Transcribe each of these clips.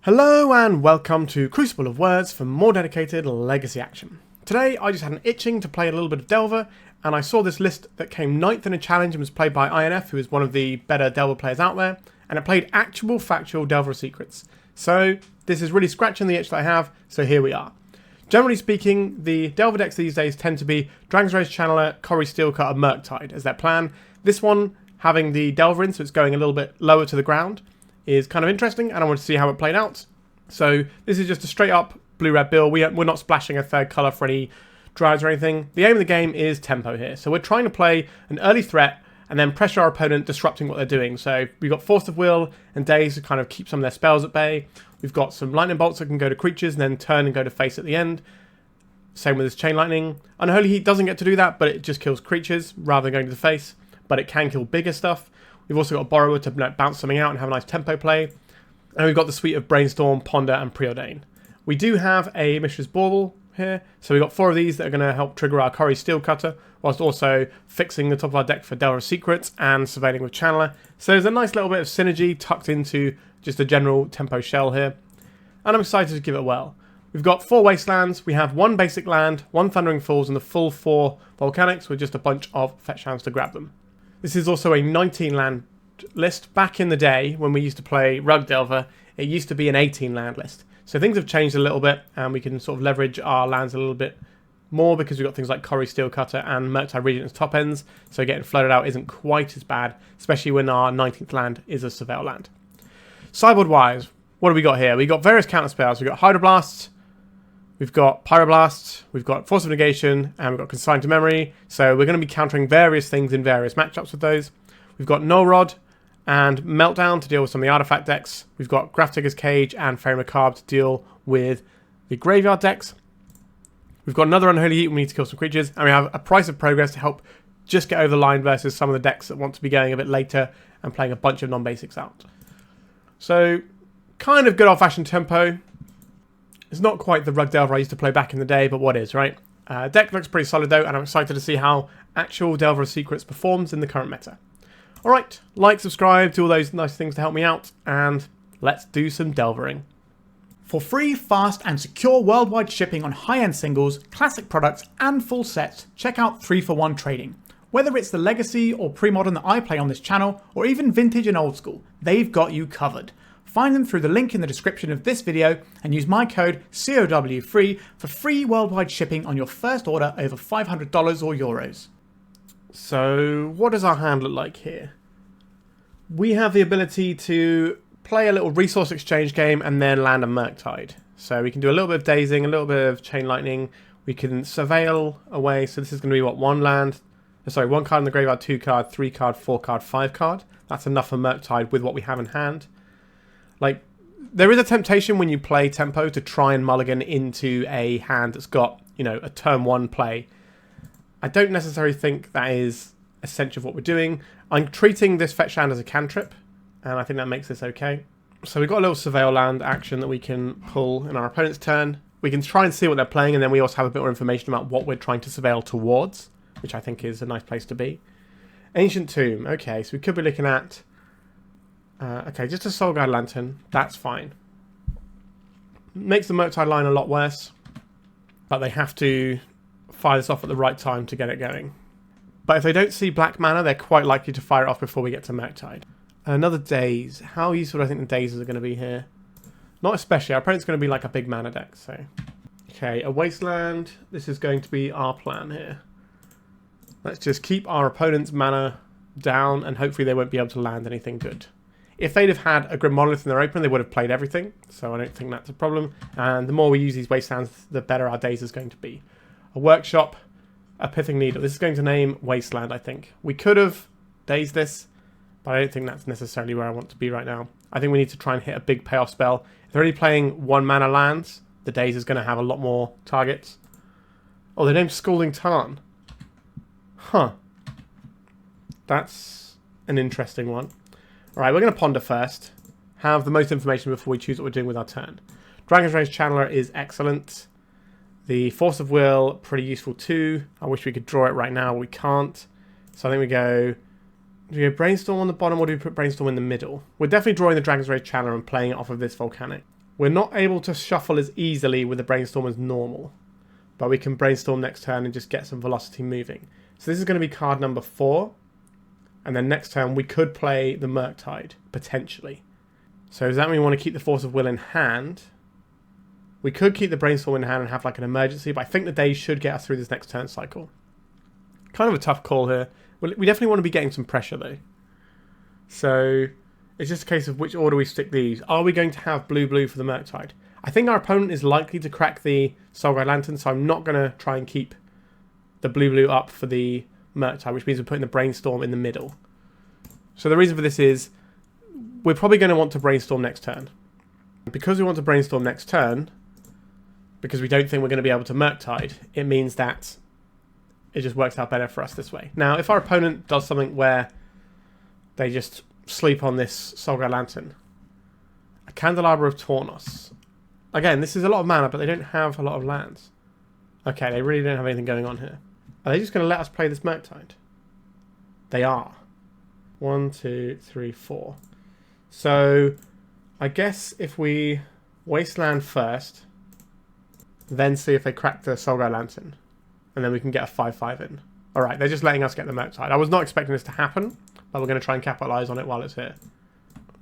Hello and welcome to Crucible of Words for more dedicated legacy action. Today I just had an itching to play a little bit of Delver, and I saw this list that came 9th in a challenge and was played by INF, who is one of the better Delver players out there, and it played actual factual Delver secrets. So this is really scratching the itch that I have, so here we are. Generally speaking, the Delver decks these days tend to be Dragon's Rage Channeler, Cori-Steel Cutter, Murktide as their plan. This one having the Delver in, so it's going a little bit lower to the ground, is kind of interesting, and I want to see how it played out. So this is just a straight up blue-red bill. We're not splashing a third colour for any drives or anything. The aim of the game is tempo here. So we're trying to play an early threat and then pressure our opponent, disrupting what they're doing. So we've got Force of Will and Daze to kind of keep some of their spells at bay. We've got some lightning bolts that can go to creatures and then turn and go to face at the end. Same with this chain lightning. Unholy Heat doesn't get to do that, but it just kills creatures rather than going to the face. But it can kill bigger stuff. We've also got a Borrower to bounce something out and have a nice tempo play. And we've got the suite of Brainstorm, Ponder, and Preordain. We do have a Mishra's Bauble here. So we've got 4 of these that are going to help trigger our Cori-Steel Cutter, whilst also fixing the top of our deck for Delver Secrets and surveilling with Channeler. So there's a nice little bit of synergy tucked into just a general tempo shell here. And I'm excited to give it a whirl. We've got 4 Wastelands, we have 1 basic land, 1 Thundering Falls, and the full 4 Volcanics with just a bunch of fetch lands to grab them. This is also a 19 land list. Back in the day when we used to play Rug Delver, it used to be an 18 land list. So things have changed a little bit, and we can sort of leverage our lands a little bit more because we've got things like Cori-Steel Cutter and Murktide Regent as top ends, so getting flooded out isn't quite as bad, especially when our 19th land is a Surveil land. Sideboard wise, what do we got here? We've got various counter spells. We've got Hydroblast, we've got Pyroblast, we've got Force of Negation, and we've got Consign to Memory, so we're going to be countering various things in various matchups with those. We've got Null Rod and Meltdown to deal with some of the artifact decks. We've got Grafdigger's Cage and Faerie Macabre to deal with the graveyard decks. We've got another Unholy Heat, we need to kill some creatures, and we have a Price of Progress to help just get over the line versus some of the decks that want to be going a bit later and playing a bunch of non-basics out. So, kind of good old-fashioned tempo. It's not quite the Rug Delver I used to play back in the day, but what is, right? Deck looks pretty solid though, and I'm excited to see how actual Delver Secrets performs in the current meta. Alright, like, subscribe, do all those nice things to help me out, and let's do some delvering. For free, fast and secure worldwide shipping on high-end singles, classic products and full sets, check out 3-for-1 Trading. Whether it's the legacy or pre-modern that I play on this channel, or even vintage and old school, they've got you covered. Find them through the link in the description of this video and use my code COW3 for free worldwide shipping on your first order over $500 or euros. So, what does our hand look like here? We have the ability to play a little resource exchange game and then land a Murktide. So we can do a little bit of dazing, a little bit of chain lightning. We can surveil away. So this is going to be what, 1 land? Sorry, 1 card in the graveyard, 2 card, 3 card, 4 card, 5 card. That's enough for Murktide with what we have in hand. Like, there is a temptation when you play tempo to try and mulligan into a hand that's got, you know, a turn 1 play. I don't necessarily think that is essential for what we're doing. I'm treating this fetch land as a cantrip, and I think that makes this okay. So we've got a little surveil land action that we can pull in our opponent's turn. We can try and see what they're playing, and then we also have a bit more information about what we're trying to surveil towards, which I think is a nice place to be. Ancient Tomb. Okay, so we could be looking at... okay, just a Soul Guide Lantern. That's fine. Makes the Murktide line a lot worse, but they have to fire this off at the right time to get it going. But if they don't see black mana, they're quite likely to fire it off before we get to Murktide. Another Daze. How useful do I think the Dazes are going to be here? Not especially. Our opponent's going to be like a big mana deck, so... Okay, a Wasteland. This is going to be our plan here. Let's just keep our opponent's mana down, and hopefully they won't be able to land anything good. If they'd have had a Grim Monolith in their opener, they would have played everything, so I don't think that's a problem. And the more we use these Wastelands, the better our Daze is going to be. A Workshop, a Pithing Needle. This is going to name Wasteland, I think. We could have dazed this, but I don't think that's necessarily where I want to be right now. I think we need to try and hit a big payoff spell. If they're only playing 1 mana lands, the Daze is going to have a lot more targets. Oh, they named Scalding Tarn. Huh. That's an interesting one. Alright, we're going to ponder first. Have the most information before we choose what we're doing with our turn. Dragon's Rage Channeler is excellent. The Force of Will, pretty useful too. I wish we could draw it right now, we can't. So I think we go... Do we go Brainstorm on the bottom, or do we put Brainstorm in the middle? We're definitely drawing the Dragon's Rage Channeler and playing it off of this Volcanic. We're not able to shuffle as easily with the Brainstorm as normal, but we can Brainstorm next turn and just get some velocity moving. So this is going to be card number 4, and then next turn we could play the Murktide, potentially. So does that mean we want to keep the Force of Will in hand? We could keep the Brainstorm in hand and have like an emergency, but I think the Daze should get us through this next turn cycle. Kind of a tough call here. We definitely want to be getting some pressure though. So it's just a case of which order we stick these. Are we going to have blue for the Murktide? I think our opponent is likely to crack the Soulguide Lantern, so I'm not going to try and keep the blue up for the Murktide, which means we're putting the Brainstorm in the middle. So the reason for this is we're probably going to want to Brainstorm next turn. Because we want to Brainstorm next turn, because we don't think we're going to be able to Murktide, it means that it just works out better for us this way. Now, if our opponent does something where they just sleep on this Soulguide Lantern, a Candelabra of Tornos. Again, this is a lot of mana, but they don't have a lot of lands. Okay, they really don't have anything going on here. Are they just going to let us play this Murktide? They are. 1, 2, 3, 4. So, I guess if we Wasteland first, then see if they crack the Soulguide Lantern, and then we can get a 5/5 in. Alright, they're just letting us get the Murktide. I was not expecting this to happen, but we're going to try and capitalise on it while it's here.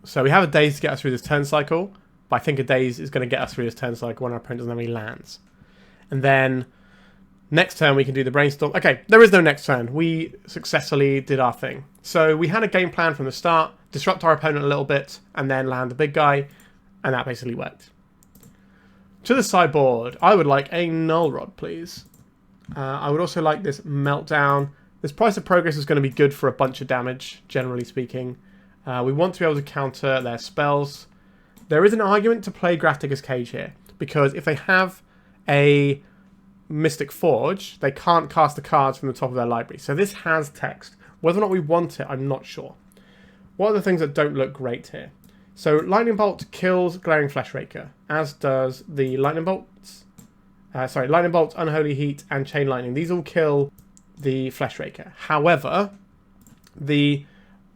So we have a Daze to get us through this turn cycle, but I think a Daze is going to get us through this turn cycle when our opponent doesn't have any lands. And then next turn we can do the Brainstorm. Okay, there is no next turn. We successfully did our thing. So we had a game plan from the start, disrupt our opponent a little bit, and then land the big guy, and that basically worked. To the sideboard, I would like a Null Rod, please. I would also like this Meltdown. This Price of Progress is going to be good for a bunch of damage, generally speaking. We want to be able to counter their spells. There is an argument to play Grafdigger's Cage here, because if they have a Mystic Forge, they can't cast the cards from the top of their library. So this has text. Whether or not we want it, I'm not sure. What are the things that don't look great here? So Lightning Bolt kills Glaring Fleshraker, as does the Lightning Bolts. Lightning Bolt, Unholy Heat, and Chain Lightning. These all kill the Fleshraker. However, the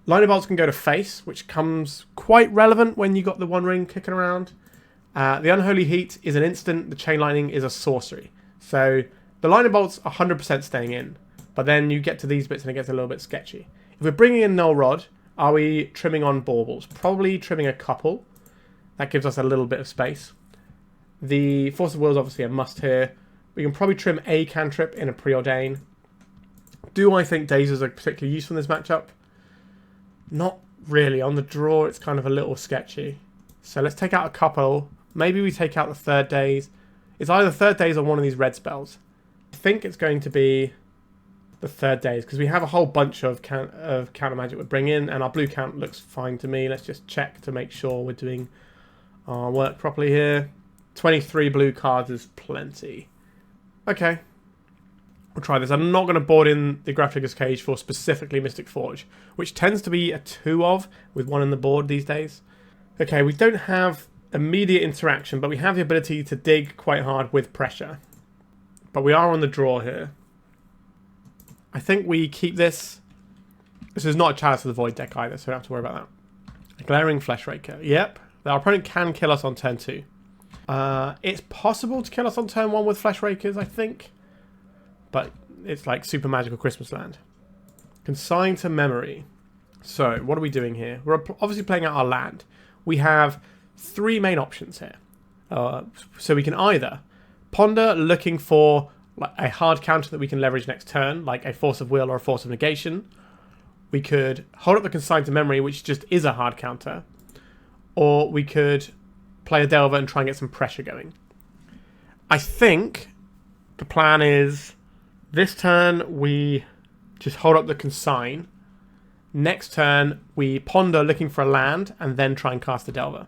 Lightning Bolts can go to face, which comes quite relevant when you got the One Ring kicking around. The Unholy Heat is an instant. The Chain Lightning is a sorcery. So the Lightning Bolts are 100% staying in. But then you get to these bits and it gets a little bit sketchy. If we're bringing in Null Rod, are we trimming on baubles? Probably trimming a couple. That gives us a little bit of space. The Force of Will is obviously a must here. We can probably trim a cantrip in a Preordain. Do I think Daze are particularly useful in this matchup? Not really. On the draw, it's kind of a little sketchy. So let's take out a couple. Maybe we take out the third Daze. It's either third Daze or one of these red spells. I think it's going to be the third Daze, because we have a whole bunch of counter magic we bring in, and our blue count looks fine to me. Let's just check to make sure we're doing our work properly here. 23 blue cards is plenty. Okay. We'll try this. I'm not going to board in the Grafdigger's Cage for specifically Mystic Forge, which tends to be a 2 of, with 1 in the board these days. Okay, we don't have immediate interaction, but we have the ability to dig quite hard with pressure. But we are on the draw here. I think we keep this. This is not a Chalice of the Void deck either, so we don't have to worry about that. Glaring Fleshraker. Yep. Our opponent can kill us on turn 2. It's possible to kill us on turn 1 with Fleshrakers, I think. But it's like super magical Christmas land. Consign to memory. So, what are we doing here? We're obviously playing out our land. We have 3 main options here. So we can either ponder looking for like a hard counter that we can leverage next turn, like a Force of Will or a Force of Negation. We could hold up the Consign to memory, which just is a hard counter. Or we could play a Delver and try and get some pressure going. I think the plan is this turn we just hold up the Consign. Next turn we ponder looking for a land and then try and cast a Delver.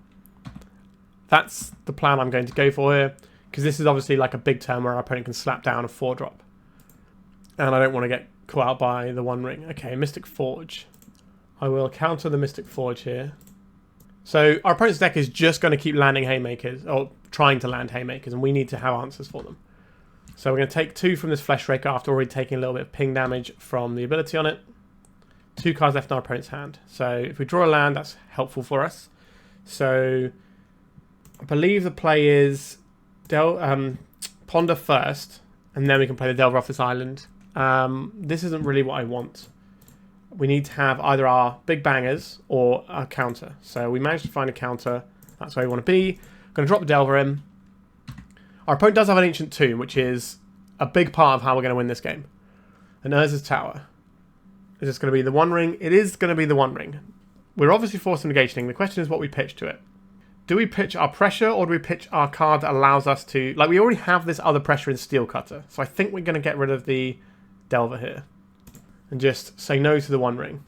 That's the plan I'm going to go for here, because this is obviously like a big turn where our opponent can slap down a 4-drop. And I don't want to get caught out by the One Ring. Okay, Mystic Forge. I will counter the Mystic Forge here. So our opponent's deck is just going to keep landing Haymakers, or trying to land Haymakers, and we need to have answers for them. So we're going to take 2 from this Fleshraker after already taking a little bit of ping damage from the ability on it. 2 cards left in our opponent's hand. So if we draw a land, that's helpful for us. So I believe the play is Ponder first, and then we can play the Delver off this island. This isn't really what I want. We need to have either our big bangers or a counter. So we managed to find a counter. That's where we want to be. Going to drop the Delver in. Our opponent does have an Ancient Tomb, which is a big part of how we're going to win this game. And Urza's Tower. Is this going to be the One Ring? It is going to be the One Ring. We're obviously Force of Negationing. The question is what we pitch to it. Do we pitch our pressure, or do we pitch our card that allows us to... Like, we already have this other pressure in Steel Cutter. So I think we're going to get rid of the Delver here. And just say no to the One Ring.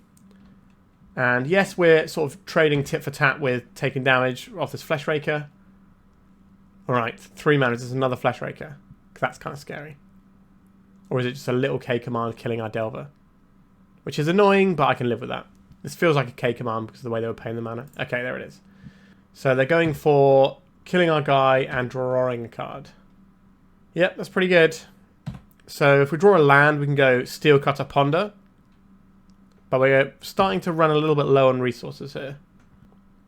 And yes, we're sort of trading tit for tat with taking damage off this Flesh Raker. Alright, 3 mana. This is another Flesh Raker. That's kind of scary. Or is it just a little K command killing our Delver? Which is annoying, but I can live with that. This feels like a K command because of the way they were paying the mana. Okay, there it is. So they're going for killing our guy and drawing a card. Yep, that's pretty good. So if we draw a land, we can go Steel Cutter Ponder. But we're starting to run a little bit low on resources here.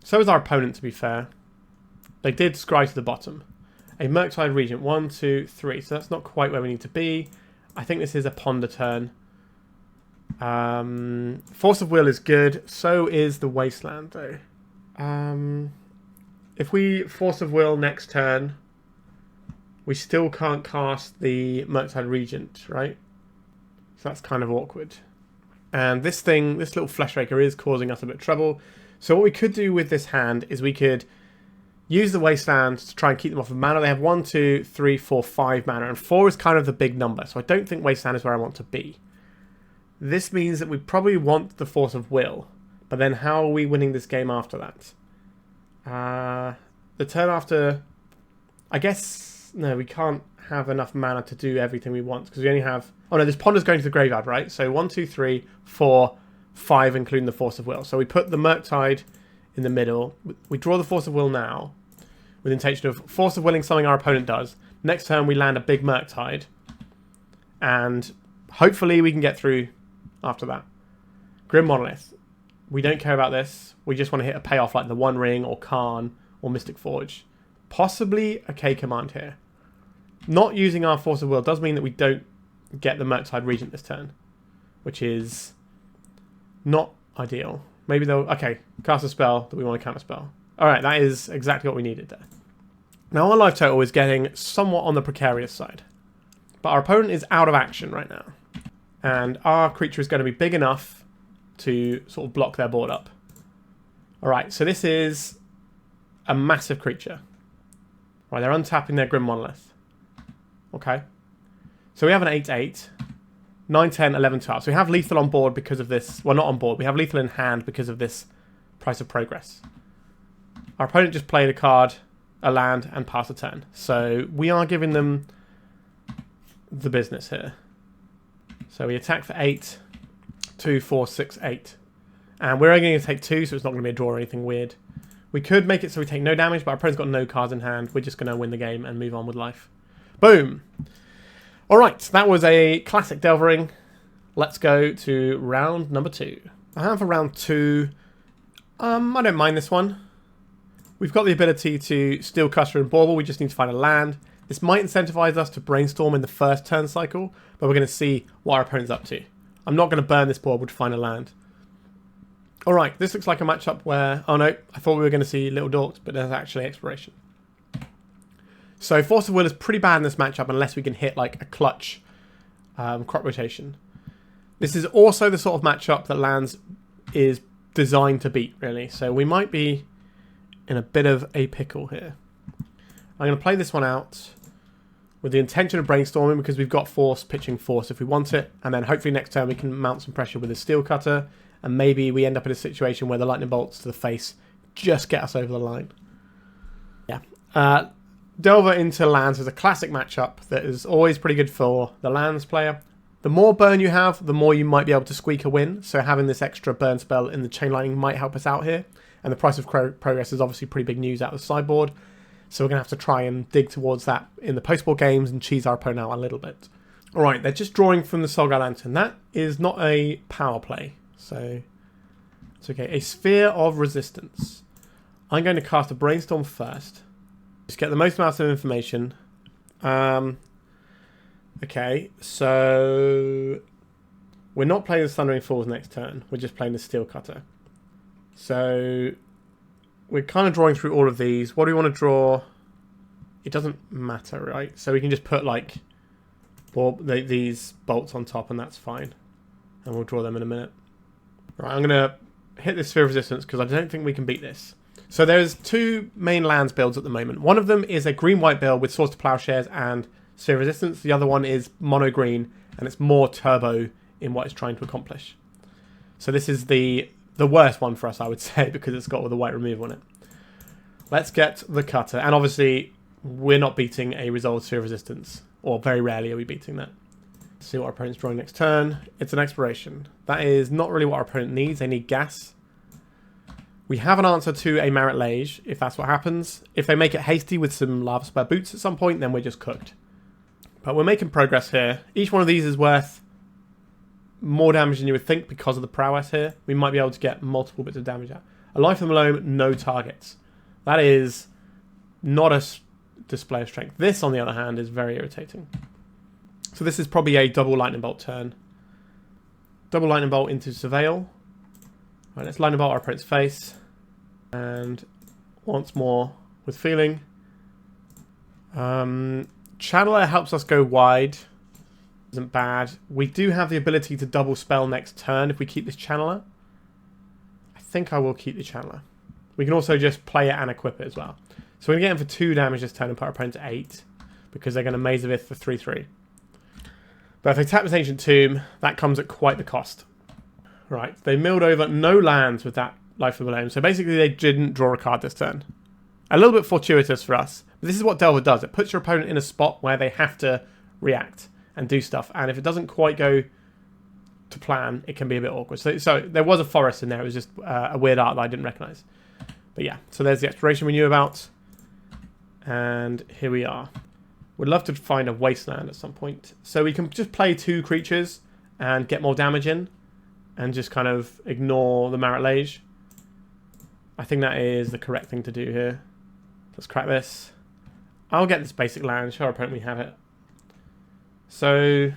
So is our opponent, to be fair. They did scry to the bottom. A Murktide Regent. 1, 2, 3. So that's not quite where we need to be. I think this is a Ponder turn. Force of Will is good. So is the Wasteland, though. If we Force of Will next turn, we still can't cast the Murktide Regent, right? So that's kind of awkward. And this thing, this little Flesh Raker is causing us a bit of trouble. So what we could do with this hand is we could use the Wasteland to try and keep them off of mana. They have 1, 2, 3, 4, 5 mana. And 4 is kind of the big number. So I don't think Wasteland is where I want to be. This means that we probably want the Force of Will. But then how are we winning this game after that? The turn after... I guess... No, we can't have enough mana to do everything we want. Because we only have... Oh no, this Ponder's going to the graveyard, right? So 1, 2, 3, 4, 5, including the Force of Will. So we put the Murktide in the middle. We draw the Force of Will now. With the intention of Force of Willing something our opponent does. Next turn we land a big Murktide. And hopefully we can get through after that. Grim Monolith. We don't care about this. We just want to hit a payoff like the One Ring or Karn or Mystic Forge. Possibly a K command here. Not using our Force of Will does mean that we don't get the Murktide Regent this turn. Which is not ideal. Maybe they'll... Okay, cast a spell that we want to counter spell. Alright, that is exactly what we needed there. Now our life total is getting somewhat on the precarious side. But our opponent is out of action right now. And our creature is going to be big enough to sort of block their board up. Alright, so this is a massive creature. Right, they're untapping their Grim Monolith. Okay. So we have an 8-8. 9, 10, 11, 12. So we have lethal on board because of this. Well, not on board. We have lethal in hand because of this Price of Progress. Our opponent just played a card, a land, and passed a turn. So we are giving them the business here. So we attack for 8. 2, 4, 6, 8. And we're only going to take 2, so it's not going to be a draw or anything weird. We could make it so we take no damage, but our opponent's got no cards in hand. We're just going to win the game and move on with life. Boom! Alright, that was a classic Delvering. Let's go to round number 2. I have for round 2. I don't mind this one. We've got the ability to Steel Cutter and Bauble. We just need to find a land. This might incentivize us to Brainstorm in the first turn cycle, but we're going to see what our opponent's up to. I'm not going to burn this Bauble to find a land. Alright, this looks like a matchup where... Oh no, I thought we were going to see Little Dorks, but there's actually Exploration. So Force of Will is pretty bad in this matchup unless we can hit like a clutch crop rotation. This is also the sort of matchup that lands is designed to beat, really. So we might be in a bit of a pickle here. I'm going to play this one out with the intention of brainstorming because we've got Force, pitching Force if we want it. And then hopefully next turn we can mount some pressure with a Steel Cutter. And maybe we end up in a situation where the Lightning Bolts to the face just get us over the line. Yeah. Delver into lands is a classic matchup that is always pretty good for the lands player. The more burn you have, the more you might be able to squeak a win. So having this extra burn spell in the Chain Lightning might help us out here. And the Price of Progress is obviously pretty big news out of the sideboard. So we're going to have to try and dig towards that in the post-board games and cheese our opponent out a little bit. Alright, they're just drawing from the Solgar Lantern. That is not a power play. So it's okay. A Sphere of Resistance. I'm going to cast a Brainstorm first. Just get the most amount of information. Okay, so we're not playing the Thundering Falls next turn. We're just playing the Steel Cutter. So we're kind of drawing through all of these. What do we want to draw? It doesn't matter, right? So we can just put like these bolts on top and that's fine. And we'll draw them in a minute. Right, I'm going to hit this Sphere of Resistance because I don't think we can beat this. So there's two main lands builds at the moment. One of them is a green-white build with Swords to Plowshares and Sphere of Resistance. The other one is mono-green and it's more turbo in what it's trying to accomplish. So this is the worst one for us, I would say, because it's got all the white removal on it. Let's get the Cutter. And obviously, we're not beating a Resolved Sphere of Resistance. Or very rarely are we beating that. Let's see what our opponent's drawing next turn. It's an Exploration. That is not really what our opponent needs. They need gas. We have an answer to a Marit Lage, if that's what happens. If they make it hasty with some Lava Spur Boots at some point, then we're just cooked. But we're making progress here. Each one of these is worth more damage than you would think because of the prowess here. We might be able to get multiple bits of damage out. A Life of the Loam, no targets. That is not a display of strength. This, on the other hand, is very irritating. So this is probably a double Lightning Bolt turn. Double Lightning Bolt into Surveil. Right, let's Lightning Bolt our opponent's face. And once more with Feeling. Channeler helps us go wide. Isn't bad. We do have the ability to double spell next turn if we keep this Channeler. I think I will keep the Channeler. We can also just play it and equip it as well. So we're going to get him for 2 damage this turn and put our opponent to 8. Because they're going to Maze of Ith for 3/3. But if they tap this Ancient Tomb, that comes at quite the cost. Right, they milled over no lands with that Life of the Loam. So basically they didn't draw a card this turn. A little bit fortuitous for us. But this is what Delver does. It puts your opponent in a spot where they have to react and do stuff. And if it doesn't quite go to plan, it can be a bit awkward. So there was a forest in there. It was just a weird art that I didn't recognise. But yeah, so there's the Exploration we knew about. And here we are. Would love to find a Wasteland at some point. So we can just play 2 creatures and get more damage in. And just kind of ignore the Marit Lage. I think that is the correct thing to do here. Let's crack this. I'll get this basic land. Show our opponent we have it. So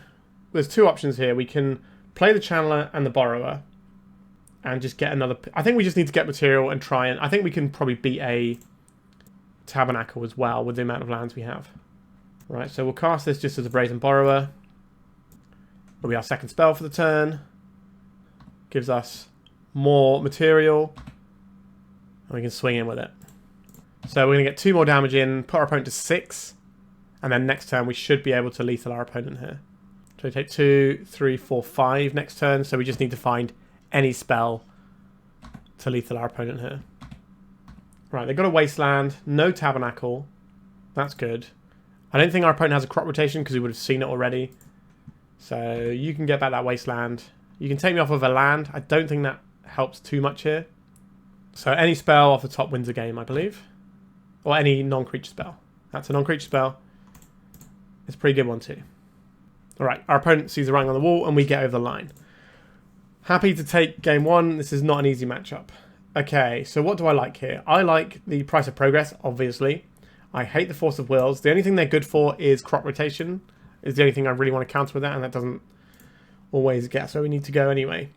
there's 2 options here. We can play the Channeler and the Borrower. And just get another... I think we just need to get material and try and... I think we can probably beat a Tabernacle as well with the amount of lands we have. Right, so we'll cast this just as a Brazen Borrower. It'll be our second spell for the turn. Gives us more material. And we can swing in with it. So we're going to get 2 more damage in, put our opponent to 6. And then next turn we should be able to lethal our opponent here. So we take 2, 3, 4, 5 next turn. So we just need to find any spell to lethal our opponent here. Right, they've got a Wasteland, no Tabernacle. That's good. I don't think our opponent has a crop rotation because we would have seen it already. So you can get back that Wasteland. You can take me off of a land. I don't think that helps too much here. So any spell off the top wins a game, I believe. Or any non-creature spell. That's a non-creature spell. It's a pretty good one too. Alright, our opponent sees the writing on the wall and we get over the line. Happy to take game 1. This is not an easy matchup. Okay, so what do I like here? I like the Price of Progress, obviously. I hate the Force of Wills. The only thing they're good for is crop rotation. Is the only thing I really want to counter with that, and that doesn't always get us where we need to go anyway.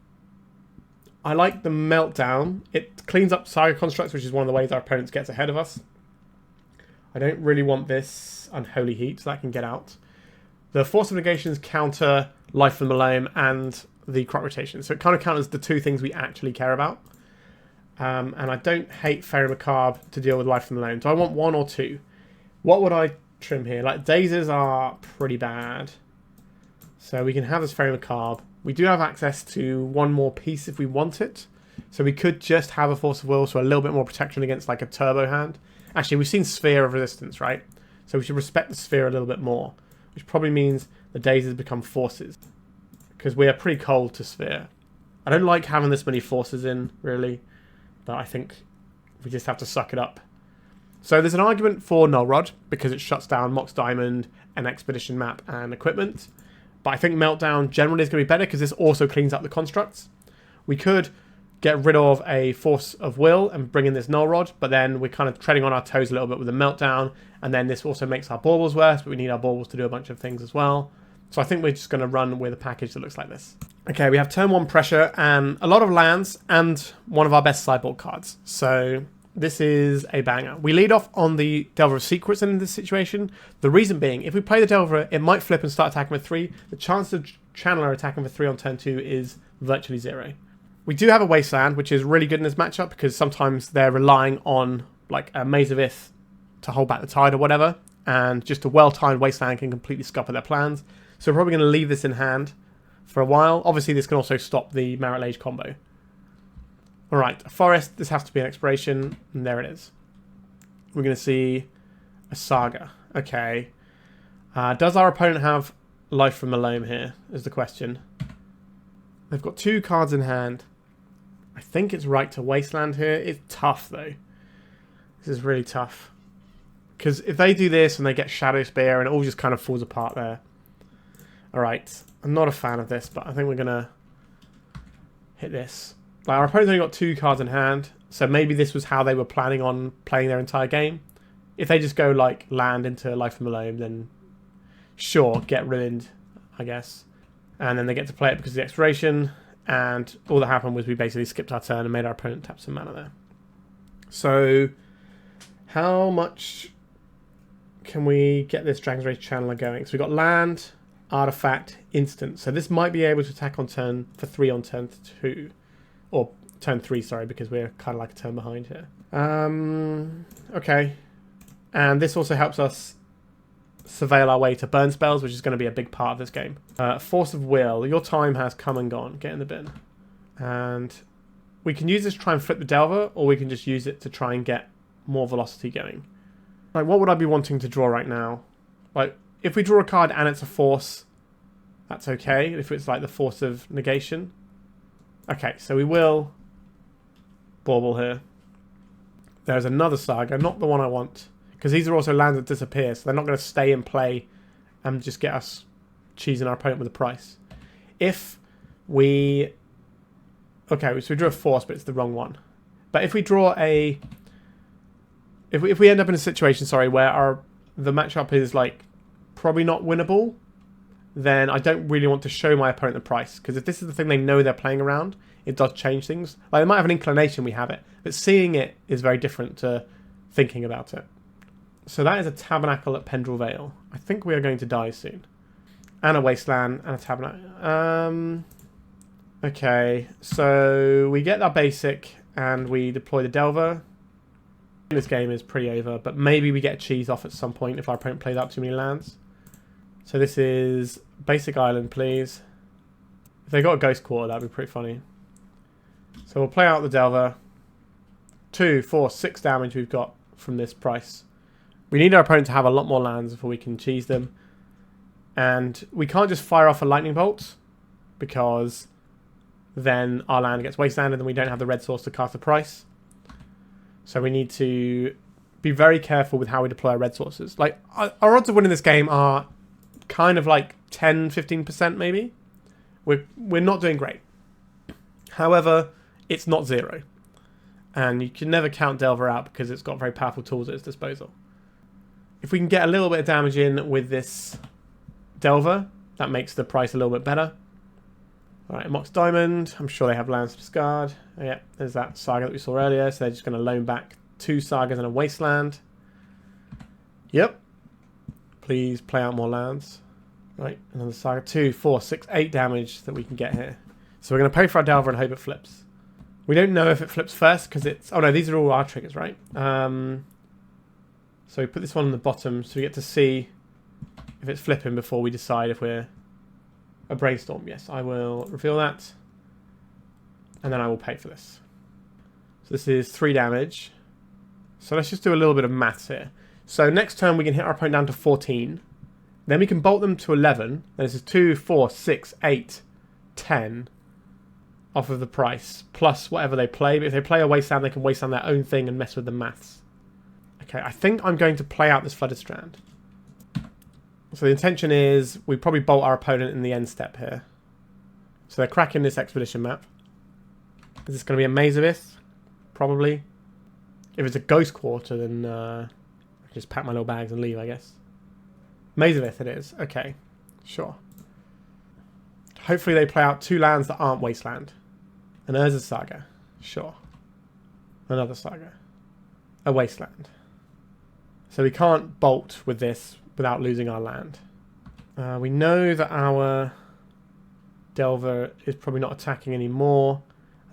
I like the Meltdown. It cleans up Saga Constructs, which is one of the ways our opponents gets ahead of us. I don't really want this Unholy Heat, so that can get out. The Force of Negations counter Life from the Loam and the crop rotation. So it kind of counters the 2 things we actually care about. And I don't hate Faerie Macabre to deal with Life from the Loam. Do I want 1 or 2? What would I trim here? Like, Dazes are pretty bad. So we can have this Faerie Macabre. We do have access to 1 more piece if we want it. So we could just have a Force of Will, so a little bit more protection against like a turbo hand. Actually, we've seen Sphere of Resistance, right? So we should respect the Sphere a little bit more. Which probably means the Dazes become Forces. Because we are pretty cold to Sphere. I don't like having this many Forces in, really. But I think we just have to suck it up. So there's an argument for Null Rod, because it shuts down Mox Diamond, an Expedition map, and equipment. But I think Meltdown generally is going to be better, because this also cleans up the constructs. We could get rid of a Force of Will and bring in this Null Rod, but then we're kind of treading on our toes a little bit with the Meltdown, and then this also makes our Baubles worse, but we need our Baubles to do a bunch of things as well. So I think we're just going to run with a package that looks like this. Okay, we have turn 1 pressure and a lot of lands and one of our best sideboard cards. So this is a banger. We lead off on the Delver of Secrets in this situation. The reason being, if we play the Delver, it might flip and start attacking with 3. The chance of Channeler attacking with 3 on turn 2 is virtually 0. We do have a Wasteland, which is really good in this matchup because sometimes they're relying on like a Maze of Ith to hold back the tide or whatever, and just a well-timed Wasteland can completely scupper their plans. So we're probably going to leave this in hand for a while. Obviously, this can also stop the Marit Lage combo. Alright, a Forest. This has to be an expiration, and there it is. We're going to see a Saga. Okay. Does our opponent have Life from Malome here, is the question. They've got 2 cards in hand. I think it's right to Wasteland here. It's tough, though. This is really tough. Because if they do this and they get Shadow Spear, and it all just kind of falls apart there. Alright, I'm not a fan of this, but I think we're going to hit this. Like, our opponent's only got 2 cards in hand, so maybe this was how they were planning on playing their entire game. If they just go, like, land into Life from Malome, then sure, get ruined, I guess. And then they get to play it because of the expiration, and all that happened was we basically skipped our turn and made our opponent tap some mana there. So, how much can we get this Dragon's Rage Channeler going? So we've got land, artifact, instant. So this might be able to attack on turn for 3 on turn 2. Or turn 3, sorry, because we're kind of like a turn behind here. Okay. And this also helps us surveil our way to burn spells, which is going to be a big part of this game. Force of Will. Your time has come and gone. Get in the bin. And we can use this to try and flip the Delver, or we can just use it to try and get more velocity going. Like, what would I be wanting to draw right now? Like, if we draw a card and it's a Force, that's okay. If it's like the Force of Negation. Okay, so we will Bauble here. There's another Saga, not the one I want. Because these are also lands that disappear, so they're not going to stay in play and just get us cheesing our opponent with a price. If we... Okay, so we drew a Force, but it's the wrong one. But if we draw a... If we end up in a situation, sorry, where the matchup is, like, probably not winnable, then I don't really want to show my opponent the price. Because if this is the thing they know they're playing around, it does change things. Like, they might have an inclination we have it, but seeing it is very different to thinking about it. So that is a Tabernacle at Pendrell Vale. I think we are going to die soon. And a Wasteland and a Tabernacle. Okay, so we get our basic and we deploy the Delver. This game is pretty over, but maybe we get a cheese off at some point if our opponent plays out too many lands. So this is basic island, please. If they got a Ghost Quarter, that'd be pretty funny. So we'll play out the Delver. 2, 4, 6 damage we've got from this price. We need our opponent to have a lot more lands before we can cheese them. And we can't just fire off a Lightning Bolt, because then our land gets wastelanded and then we don't have the red source to cast the price. So we need to be very careful with how we deploy our red sources. Like, our odds of winning this game are kind of like 10-15% maybe. We're not doing great. However, it's not 0. And you can never count Delver out because it's got very powerful tools at its disposal. If we can get a little bit of damage in with this Delver, that makes the price a little bit better. Alright, Mox Diamond. I'm sure they have lands to discard. Oh, yeah, there's that Saga that we saw earlier. So they're just going to loan back 2 Sagas and a Wasteland. Yep. Please play out more lands. Right, another Saga. 2, 4, 6, 8 damage that we can get here. So we're going to pay for our Delver and hope it flips. We don't know if it flips first because it's... Oh no, these are all our triggers, right? So we put this one on the bottom so we get to see if it's flipping before we decide if we're... A Brainstorm, yes. I will reveal that. And then I will pay for this. So this is 3 damage. So let's just do a little bit of maths here. So next turn we can hit our opponent down to 14. Then we can bolt them to 11. Then this is 2, 4, 6, 8, 10 off of the price. Plus whatever they play. But if they play a Wasteland, they can Wasteland their own thing and mess with the maths. Okay, I think I'm going to play out this Flooded Strand. So the intention is we probably bolt our opponent in the end step here. So they're cracking this expedition map. Is this going to be a Maze of Ith? Probably. If it's a Ghost Quarter, then I can just pack my little bags and leave, I guess. Maze of Ith it is. Okay. Sure. Hopefully they play out 2 lands that aren't Wasteland. An Urza Saga. Sure. Another Saga. A Wasteland. So we can't bolt with this without losing our land. We know that our Delver is probably not attacking anymore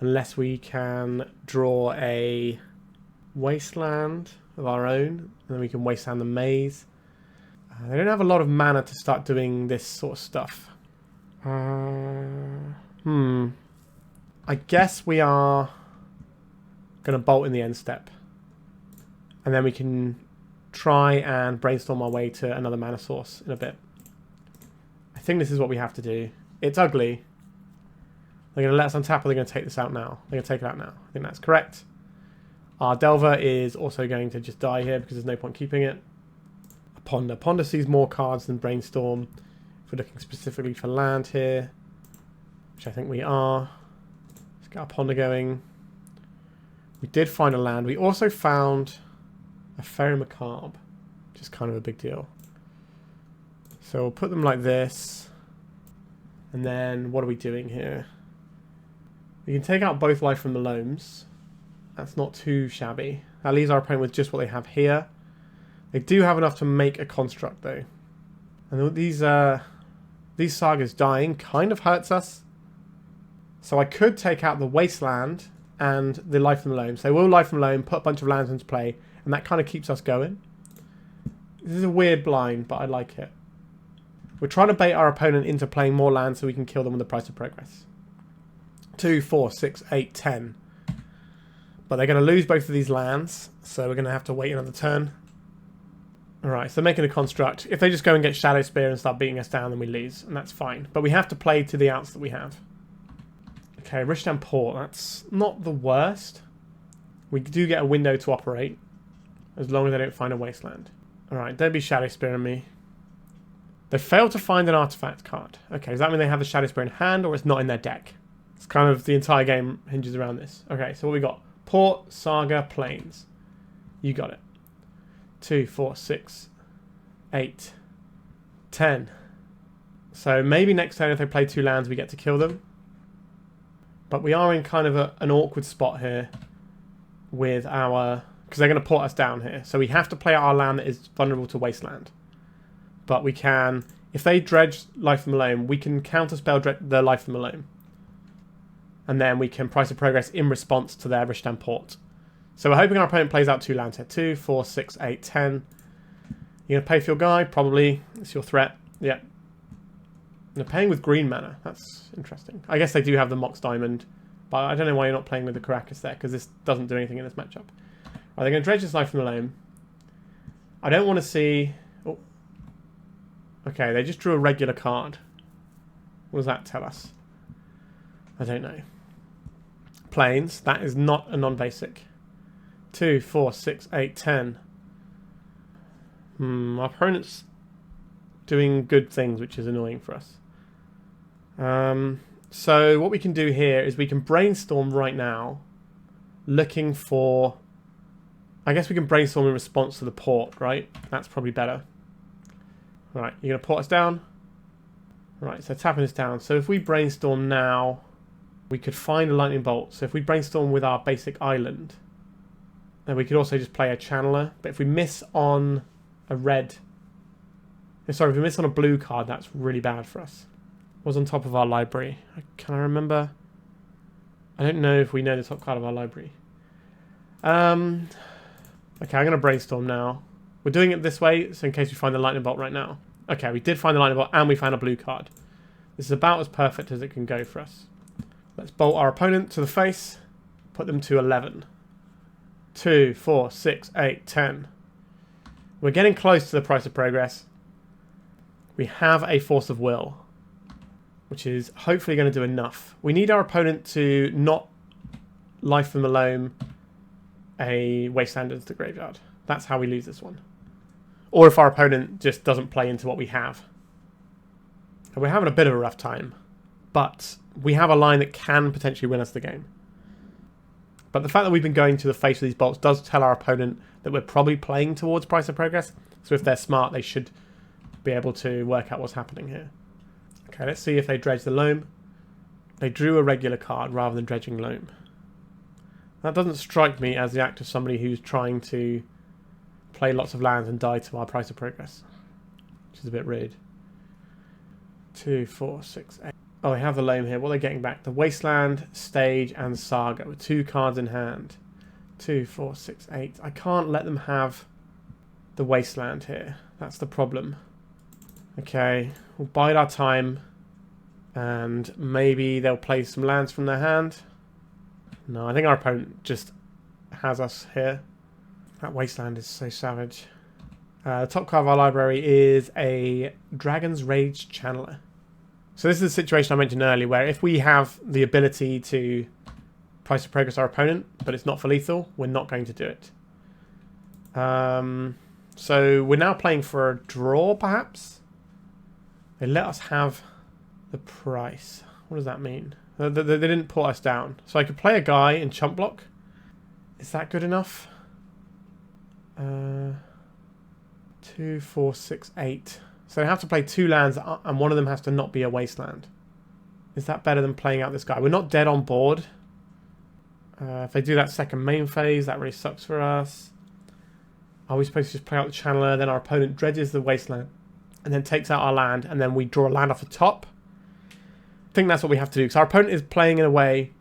unless we can draw a Wasteland of our own, and then we can Wasteland the Maze. They don't have a lot of mana to start doing this sort of stuff. I guess we are going to bolt in the end step. And then we can try and brainstorm our way to another mana source in a bit. I think this is what we have to do. It's ugly. They're going to let us untap, or they're going to take this out now. They're going to take it out now. I think that's correct. Our Delver is also going to just die here because there's no point keeping it. A Ponder. Ponder sees more cards than Brainstorm. If we're looking specifically for land here, which I think we are. Let's get our Ponder going. We did find a land. We also found a Faerie Macabre, which is kind of a big deal. So we'll put them like this. And then what are we doing here? We can take out both Life from the Loams. That's not too shabby. That leaves our opponent with just what they have here. They do have enough to make a construct though. And these Sagas dying kind of hurts us. So I could take out the Wasteland and the Life from the Loam. So we'll Life from the Loam, put a bunch of lands into play, and that kind of keeps us going. This is a weird blind, but I like it. We're trying to bait our opponent into playing more lands so we can kill them with the price of progress. 2, 4, 6, 8, 10. But they're going to lose both of these lands, so we're going to have to wait another turn. Alright, so making a construct. If they just go and get Shadow Spear and start beating us down, then we lose, and that's fine. But we have to play to the outs that we have. Okay, Rishdam Port. That's not the worst. We do get a window to operate, as long as they don't find a Wasteland. Alright, don't be Shadow Spearing me. They failed to find an artifact card. Okay, does that mean they have the Shadow Spear in hand, or it's not in their deck? It's kind of the entire game hinges around this. Okay, so what we got? Port, Saga, Plains. You got it. 2, 4, 6, 8, 10. So maybe next turn if they play 2 lands we get to kill them. But we are in kind of an awkward spot here with our... because they're going to port us down here. So we have to play our land that is vulnerable to Wasteland. But we can... if they dredge Life from the Loam, we can counterspell the Life from the Loam. And then we can Price of Progress in response to their Rishdam Port. So we're hoping our opponent plays out 2 lands here. 2, 4, 6, 8, 10. You're going to pay for your guy? Probably. It's your threat. Yeah. They're paying with green mana. That's interesting. I guess they do have the Mox Diamond. But I don't know why you're not playing with the Caracas there, because this doesn't do anything in this matchup. Are they going to dredge this Life from the Loam? I don't want to see... oh. Okay, they just drew a regular card. What does that tell us? I don't know. Plains. That is not a non-basic. 2, 4, 6, 8, 10. Our opponent's doing good things, which is annoying for us. So what we can do here is we can brainstorm right now, looking for... I guess we can brainstorm in response to the port, right? That's probably better. Right, you're going to port us down? Right, so tapping us down. So if we brainstorm now, we could find a lightning bolt. So if we brainstorm with our basic island, then we could also just play a channeler. But if we miss on a red... sorry, if we miss on a blue card, that's really bad for us. What was on top of our library? Can I remember? I don't know if we know the top card of our library. Okay, I'm going to brainstorm now. We're doing it this way, so in case we find the lightning bolt right now. Okay, we did find the lightning bolt, and we found a blue card. This is about as perfect as it can go for us. Let's bolt our opponent to the face. Put them to 11. 2, 4, 6, 8, 10. We're getting close to the price of progress. We have a Force of Will, which is hopefully going to do enough. We need our opponent to not Life from the Loam a Wasteland into the graveyard. That's how we lose this one. Or if our opponent just doesn't play into what we have. And we're having a bit of a rough time. But we have a line that can potentially win us the game. But the fact that we've been going to the face of these bolts does tell our opponent that we're probably playing towards Price of Progress. So if they're smart, they should be able to work out what's happening here. Okay, let's see if they dredge the loam. They drew a regular card rather than dredging loam. That doesn't strike me as the act of somebody who's trying to play lots of lands and die to our Price of Progress, which is a bit rude. 2, 4, 6, 8. Oh, they have the loam here. What are they getting back? The Wasteland, Stage, and Saga with 2 cards in hand. 2, 4, 6, 8. I can't let them have the Wasteland here. That's the problem. Okay, we'll bide our time, and maybe they'll play some lands from their hand. No, I think our opponent just has us here. That Wasteland is so savage. The top card of our library is a Dragon's Rage Channeler. So this is the situation I mentioned earlier, where if we have the ability to Price of Progress our opponent, but it's not for lethal, we're not going to do it. So we're now playing for a draw, perhaps? They let us have the price. What does that mean? They didn't put us down. So I could play a guy in chump block. Is that good enough? 2, 4, 6, 8. So they have to play 2 lands, and one of them has to not be a Wasteland. Is that better than playing out this guy? We're not dead on board. If they do that second main phase, that really sucks for us. Are we supposed to just play out the Channeler, then our opponent dredges the Wasteland, and then takes out our land, and then we draw a land off the top? I think that's what we have to do, because our opponent is playing in a way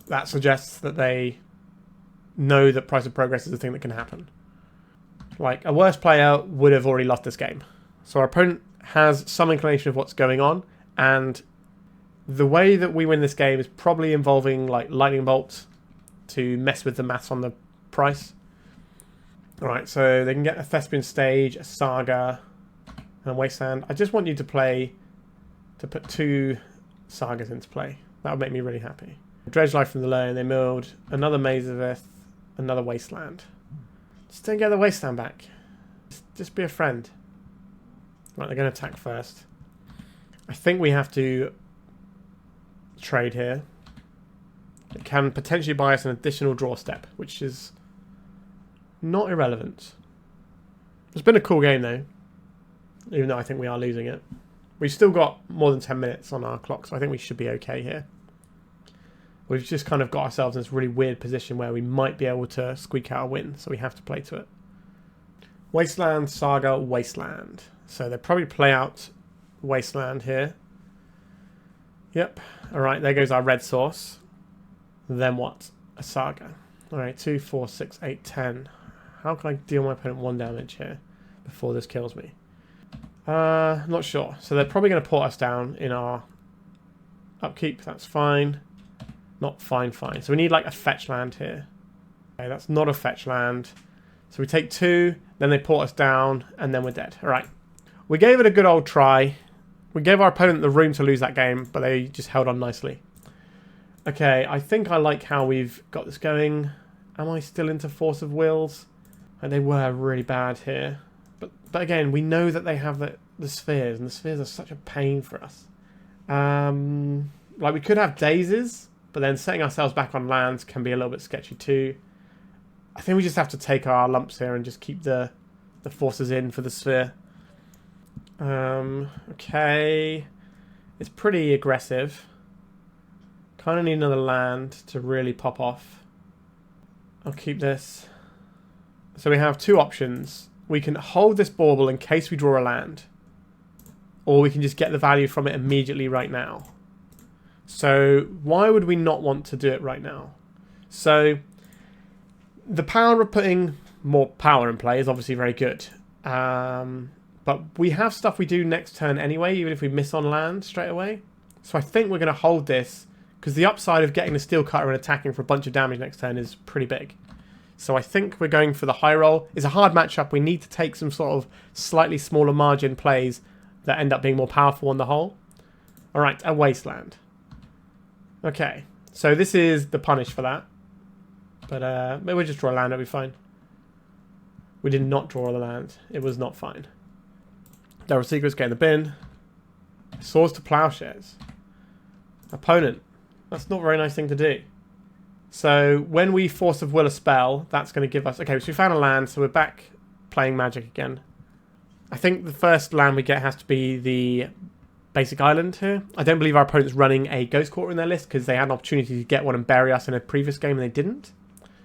that suggests that they know that Price of Progress is a thing that can happen. Like, a worse player would have already lost this game. So our opponent has some inclination of what's going on, and the way that we win this game is probably involving, like, Lightning Bolt to mess with the maths on the price. Alright, so they can get a Thespian Stage, a Saga, and a Wasteland. I just want you to put 2 Sagas into play. That would make me really happy. Dredge Life from the Loam, they milled another Maze of Earth, another Wasteland. Just don't get the Wasteland back. Just be a friend. Right, they're going to attack first. I think we have to trade here. It can potentially buy us an additional draw step, which is not irrelevant. It's been a cool game though, even though I think we are losing it. We've still got more than 10 minutes on our clock, so I think we should be okay here. We've just kind of got ourselves in this really weird position where we might be able to squeak out a win, so we have to play to it. Wasteland, Saga, Wasteland. So they probably play out Wasteland here. Yep. Alright, there goes our red source. Then what? A Saga. Alright, 2, 4, 6, 8, 10. How can I deal my opponent 1 damage here before this kills me? Not sure. So they're probably going to put us down in our upkeep. That's fine. Not fine. So we need like a fetch land here. Okay, that's not a fetch land. So we take 2, then they put us down, and then we're dead. Alright. We gave it a good old try. We gave our opponent the room to lose that game, but they just held on nicely. Okay, I think I like how we've got this going. Am I still into Force of Wills? They were really bad here. But again, we know that they have the spheres, and the spheres are such a pain for us. Like, we could have Dazes, but then setting ourselves back on lands can be a little bit sketchy too. I think we just have to take our lumps here and just keep the forces in for the sphere. Okay. It's pretty aggressive. Kind of need another land to really pop off. I'll keep this. So we have 2 options. We can hold this Bauble in case we draw a land. Or we can just get the value from it immediately right now. So why would we not want to do it right now? So the power of putting more power in play is obviously very good. But we have stuff we do next turn anyway, even if we miss on land straight away. So I think we're going to hold this, because the upside of getting the Steel Cutter and attacking for a bunch of damage next turn is pretty big. So I think we're going for the high roll. It's a hard matchup. We need to take some sort of slightly smaller margin plays that end up being more powerful on the whole. Alright, a Wasteland. Okay, so this is the punish for that. But maybe we'll just draw a land, it'll be fine. We did not draw the land. It was not fine. Delver Secrets get in the bin. Swords to Plowshares. Opponent. That's not a very nice thing to do. So when we Force of Will a spell, that's going to give us... Okay, so we found a land, so we're back playing Magic again. I think the first land we get has to be the basic island here. I don't believe our opponent's running a Ghost Quarter in their list because they had an opportunity to get one and bury us in a previous game and they didn't.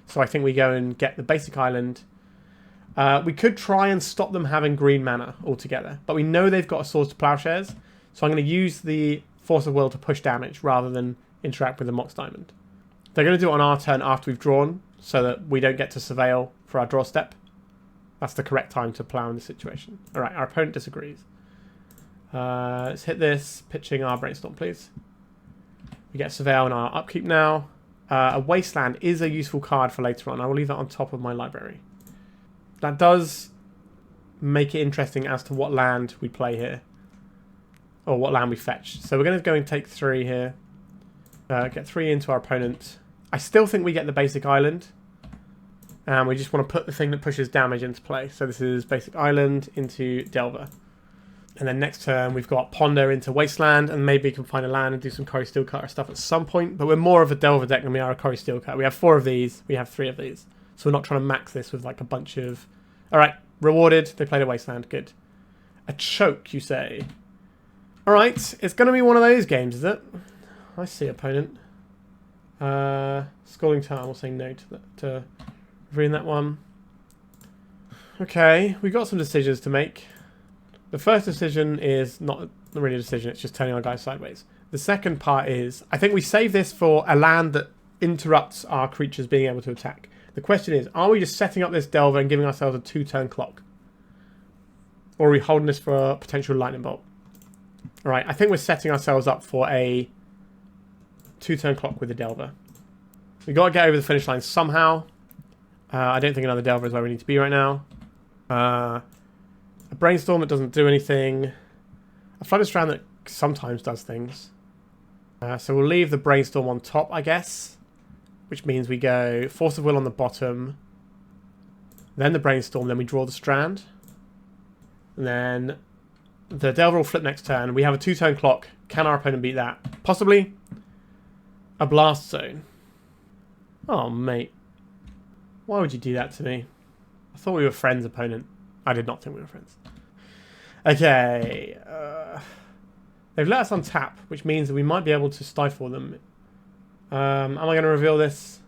So I think we go and get the basic island. We could try and stop them having green mana altogether, but we know they've got a Swords to Plowshares, so I'm going to use the Force of Will to push damage rather than interact with the Mox Diamond. They're going to do it on our turn after we've drawn, so that we don't get to Surveil for our draw step. That's the correct time to plow in this situation. Alright, our opponent disagrees. Let's hit this, pitching our Brainstorm, please. We get Surveil in our upkeep now. A Wasteland is a useful card for later on. I will leave that on top of my library. That does make it interesting as to what land we play here. Or what land we fetch. So we're going to go and take 3 here. Get 3 into our opponent. I still think we get the basic island. And we just want to put the thing that pushes damage into play. So this is basic island into Delver. And then next turn we've got Ponder into Wasteland. And maybe we can find a land and do some Cori-Steel Cutter stuff at some point. But we're more of a Delver deck than we are a Cori-Steel Cutter. We have 4 of these. We have 3 of these. So we're not trying to max this with like a bunch of... Alright, rewarded. They played a Wasteland. Good. A choke, you say? Alright, it's going to be one of those games, is it? I see, opponent. Scalding Tarn, we'll say no to reading that one. Okay, we've got some decisions to make. The first decision is not really a decision, it's just turning our guys sideways. The second part is, I think we save this for a land that interrupts our creatures being able to attack. The question is, are we just setting up this Delver and giving ourselves a 2-turn clock? Or are we holding this for a potential lightning bolt? Alright, I think we're setting ourselves up for a 2-turn clock with the Delver. We've got to get over the finish line somehow. I don't think another Delver is where we need to be right now. A Brainstorm that doesn't do anything. A Flooded Strand that sometimes does things. So we'll leave the Brainstorm on top, I guess. Which means we go Force of Will on the bottom. Then the Brainstorm, then we draw the Strand. And then the Delver will flip next turn. We have a 2-turn clock. Can our opponent beat that? Possibly. A Blast Zone. Oh, mate. Why would you do that to me? I thought we were friends, opponent. I did not think we were friends. Okay. They've let us untap, which means that we might be able to stifle them. Am I going to reveal this?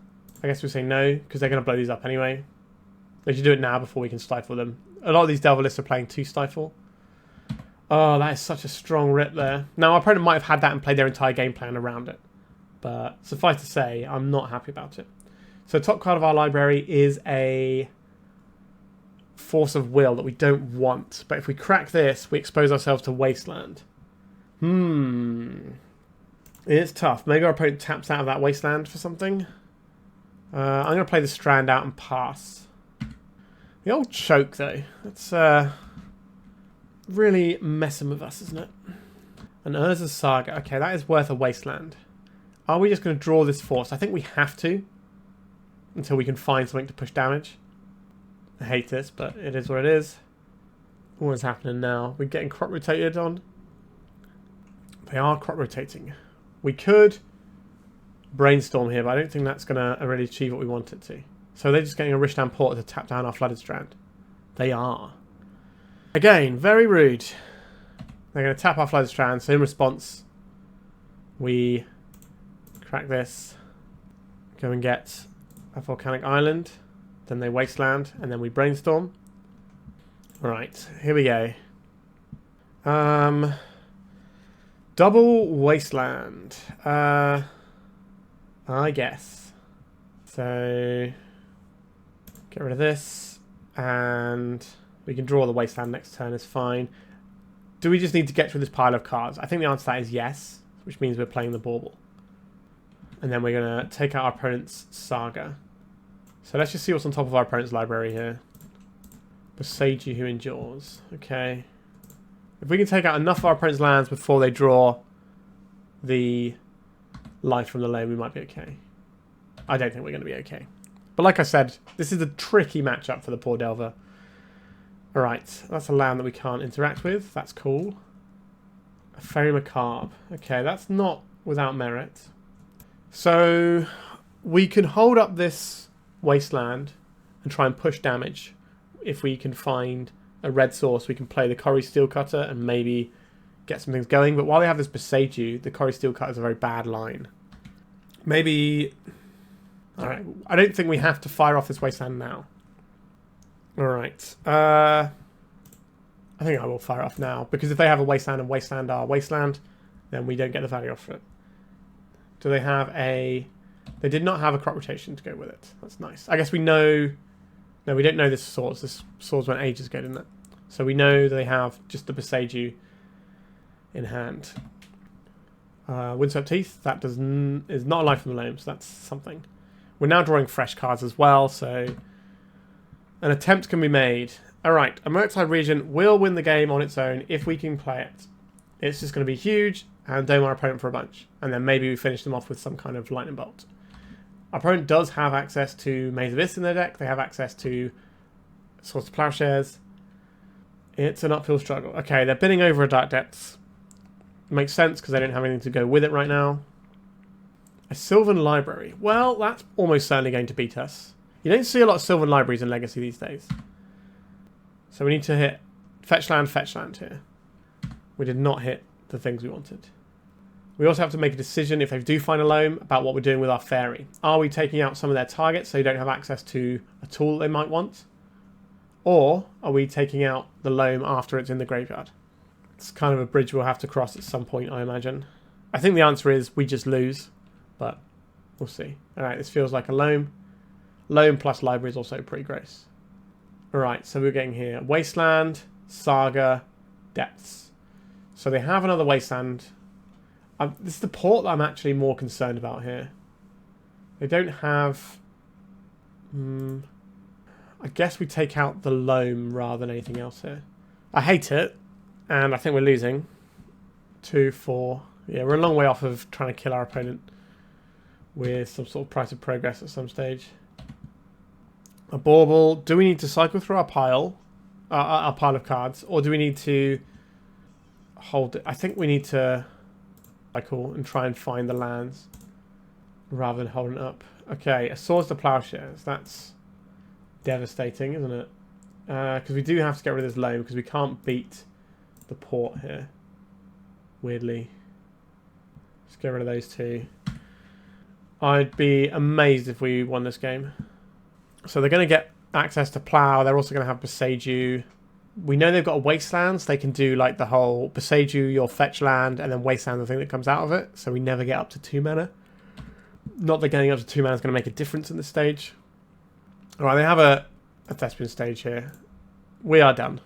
I guess we'll say no, because they're going to blow these up anyway. They should do it now before we can stifle them. A lot of these Delver lists are playing 2 stifle. Oh, that is such a strong rip there. Now, our opponent might have had that and played their entire game plan around it. But suffice to say, I'm not happy about it. So top card of our library is a Force of Will that we don't want. But if we crack this, we expose ourselves to Wasteland. It's tough. Maybe our opponent taps out of that Wasteland for something. I'm going to play the Strand out and pass. The old choke, though. That's really messing with us, isn't it? An Urza's Saga. Okay, that is worth a Wasteland. Are we just going to draw this Force? I think we have to. Until we can find something to push damage. I hate this, but it is what it is. What is happening now? We're getting crop rotated on. They are crop rotating. We could Brainstorm here, but I don't think that's going to really achieve what we want it to. So they're just getting a Rishdan Porter to tap down our Flooded Strand. They are. Again, very rude. They're going to tap our Flooded Strand, so in response, we crack this. Go and get a Volcanic Island. Then they Wasteland, and then we Brainstorm. Alright, here we go. Double Wasteland. I guess. So, get rid of this. And we can draw the Wasteland next turn, is fine. Do we just need to get through this pile of cards? I think the answer to that is yes, which means we're playing the Bauble. And then we're going to take out our opponent's Saga. So let's just see what's on top of our opponent's library here. Boseiju Who Endures. Okay. If we can take out enough of our opponent's lands before they draw the life from the lane, we might be okay. I don't think we're going to be okay. But like I said, this is a tricky matchup for the poor Delver. Alright, that's a land that we can't interact with. That's cool. A Faerie Macabre. Okay, that's not without merit. So, we can hold up this Wasteland and try and push damage. If we can find a red source, we can play the Cori-Steel Cutter and maybe get some things going. But while they have this Besage, the Cori-Steel Cutter is a very bad line. Maybe... Alright, I don't think we have to fire off this Wasteland now. Alright. I think I will fire off now, because if they have a Wasteland and Wasteland are Wasteland, then we don't get the value off it. Do they have a... They did not have a crop rotation to go with it. That's nice. I guess we know... No, we don't know this swords. This swords went ages ago, didn't it? So we know they have just the Besage in hand. Windswept Teeth, that is not a life from the loam, so that's something. We're now drawing fresh cards as well, so an attempt can be made. Alright, a Murktide Regent will win the game on its own if we can play it. It's just going to be huge and dome our opponent for a bunch. And then maybe we finish them off with some kind of lightning bolt. Our opponent does have access to Maze of Ys in their deck. They have access to Swords of Plowshares. It's an uphill struggle. Okay, they're bidding over a Dark Depths. Makes sense because they don't have anything to go with it right now. A Sylvan Library. Well, that's almost certainly going to beat us. You don't see a lot of Sylvan Libraries in Legacy these days. So we need to hit fetch land here. We did not hit the things we wanted. We also have to make a decision if they do find a loam about what we're doing with our Faerie. Are we taking out some of their targets so you don't have access to a tool they might want? Or are we taking out the loam after it's in the graveyard? It's kind of a bridge we'll have to cross at some point, I imagine. I think the answer is we just lose, but we'll see. Alright, this feels like a loam. Loam plus library is also pretty gross. Alright, so we're getting here Wasteland, Saga, Depths. So they have another Wasteland. This is the port that I'm actually more concerned about here. They don't have... I guess we take out the loam rather than anything else here. I hate it, and I think we're losing. 2, 4. Yeah, we're a long way off of trying to kill our opponent with some sort of price of progress at some stage. A Bauble. Do we need to cycle through our pile of cards, or do we need to hold it? I think we need to cycle and try and find the lands rather than holding it up. Okay, a Swords to Plowshares. That's devastating, isn't it? Because we do have to get rid of this loam because we can't beat the port here. Weirdly. Let's get rid of those two. I'd be amazed if we won this game. So they're going to get access to Plough. They're also going to have Besage. We know they've got a Wasteland, so they can do like the whole Besage, your fetch land, and then Wasteland, the thing that comes out of it. So we never get up to 2 mana. Not that getting up to 2 mana is going to make a difference in this stage. Alright, they have a Thespian stage here. We are done.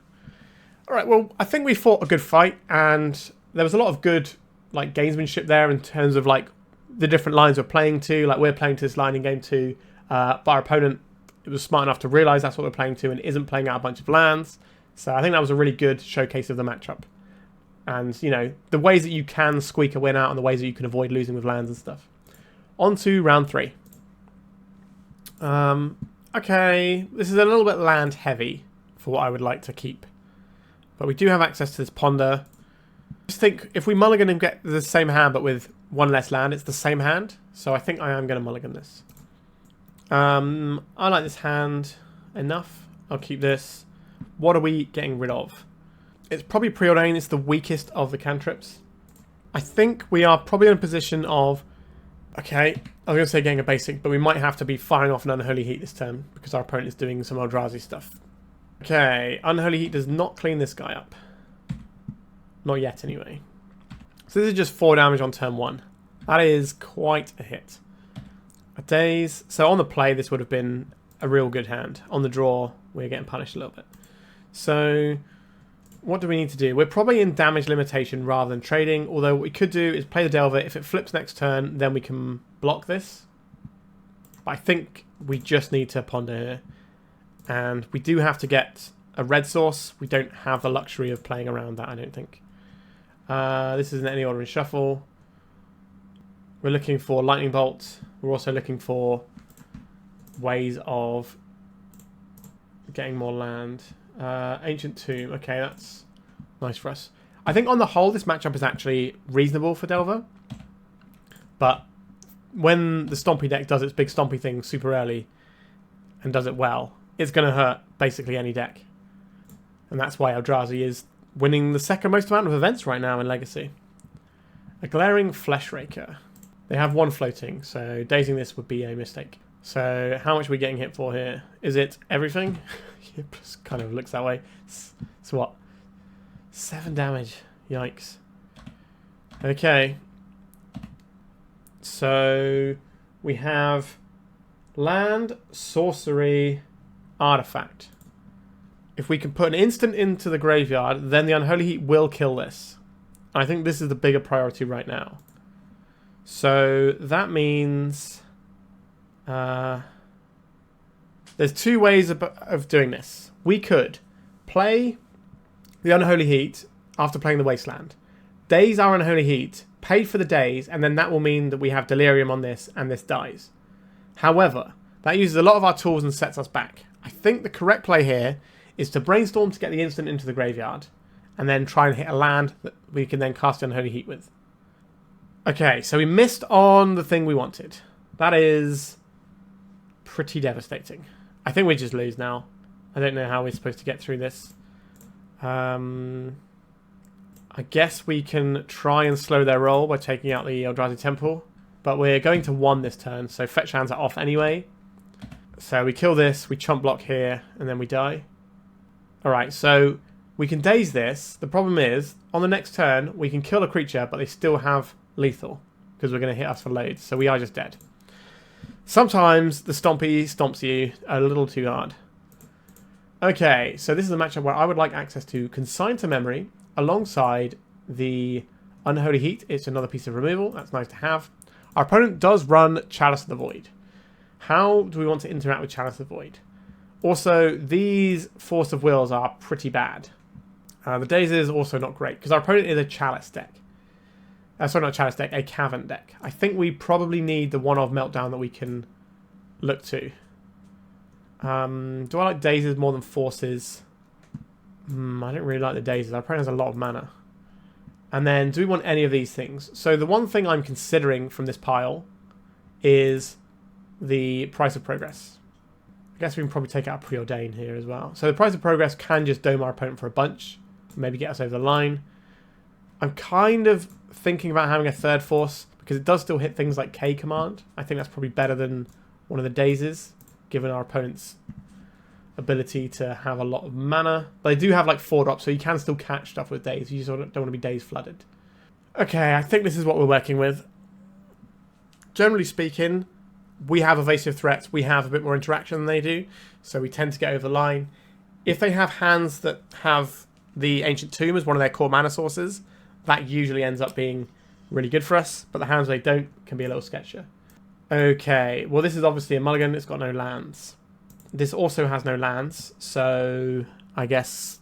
Alright, well, I think we fought a good fight, and there was a lot of good like gamesmanship there in terms of like the different lines we're playing to. Like we're playing to this line in game 2, but our opponent was smart enough to realise that's what we're playing to and isn't playing out a bunch of lands. So I think that was a really good showcase of the matchup. And, you know, the ways that you can squeak a win out and the ways that you can avoid losing with lands and stuff. On to round 3. Okay, this is a little bit land heavy for what I would like to keep. But we do have access to this Ponder. Just think, if we mulligan and get the same hand but with one less land, it's the same hand. So I think I am going to mulligan this. I like this hand enough. I'll keep this. What are we getting rid of? It's probably Preordain. It's the weakest of the cantrips. I think we are probably in a position of... Okay, I was going to say getting a basic, but we might have to be firing off an Unholy Heat this turn because our opponent is doing some Eldrazi stuff. Okay, Unholy Heat does not clean this guy up. Not yet, anyway. So this is just 4 damage on turn 1. That is quite a hit. A Daze. So on the play, this would have been a real good hand. On the draw, we're getting punished a little bit. So what do we need to do? We're probably in damage limitation rather than trading, although what we could do is play the Delver. If it flips next turn, then we can block this. But I think we just need to ponder here. And we do have to get a red source. We don't have the luxury of playing around that, I don't think. This isn't any order in shuffle. We're looking for Lightning Bolt. We're also looking for ways of getting more land. Ancient Tomb. Okay, that's nice for us. I think on the whole, this matchup is actually reasonable for Delver. But when the Stompy deck does its big Stompy thing super early and does it well, it's going to hurt basically any deck. And that's why Eldrazi is winning the second most amount of events right now in Legacy. A Glaring Fleshraker. They have one floating, so dazing this would be a mistake. So how much are we getting hit for here? Is it everything? It kind of looks that way. So what? 7 damage. Yikes. Okay. So we have land, sorcery, artifact. If we can put an instant into the graveyard, then the Unholy Heat will kill this. I think this is the bigger priority right now. So that means there's 2 ways of doing this. We could play the Unholy Heat after playing the Wasteland. Daze our Unholy Heat, pay for the days, and then that will mean that we have Delirium on this and this dies. However, that uses a lot of our tools and sets us back. I think the correct play here is to Brainstorm to get the instant into the graveyard and then try and hit a land that we can then cast Unholy Heat with. Okay, so we missed on the thing we wanted. That is pretty devastating. I think we just lose now. I don't know how we're supposed to get through this. I guess we can try and slow their roll by taking out the Eldrazi Temple, but we're going to 1 this turn, so fetch lands are off anyway. So we kill this, we chump block here, and then we die. Alright, so we can daze this. The problem is, on the next turn, we can kill a creature, but they still have lethal, because we're going to hit us for loads, so we are just dead. Sometimes the Stompy stomps you a little too hard. Okay, so this is a matchup where I would like access to Consign to Memory, alongside the Unholy Heat. It's another piece of removal, that's nice to have. Our opponent does run Chalice of the Void. How do we want to interact with Chalice of the Void? Also, these Force of Wills are pretty bad. The Daze is also not great, because our opponent is a Chalice deck. Sorry, not a Chalice deck, a Cavern deck. I think we probably need the one-of Meltdown that we can look to. Do I like Dazes more than Forces? I don't really like the Dazes. Our opponent has a lot of mana. And then, do we want any of these things? So the one thing I'm considering from this pile is the Price of Progress. I guess we can probably take out Preordain here as well. So the Price of Progress can just dome our opponent for a bunch. Maybe get us over the line. I'm kind of thinking about having a third Force, because it does still hit things like K Command. I think that's probably better than one of the Dazes, given our opponent's ability to have a lot of mana. But they do have like 4 drops, so you can still catch stuff with Daze. You just don't want to be Daze flooded. Okay, I think this is what we're working with. Generally speaking, we have evasive threats. We have a bit more interaction than they do, so we tend to get over the line. If they have hands that have the Ancient Tomb as one of their core mana sources, that usually ends up being really good for us, but the hands they don't can be a little sketchier. Okay, well this is obviously a mulligan. It's got no lands. This also has no lands, so I guess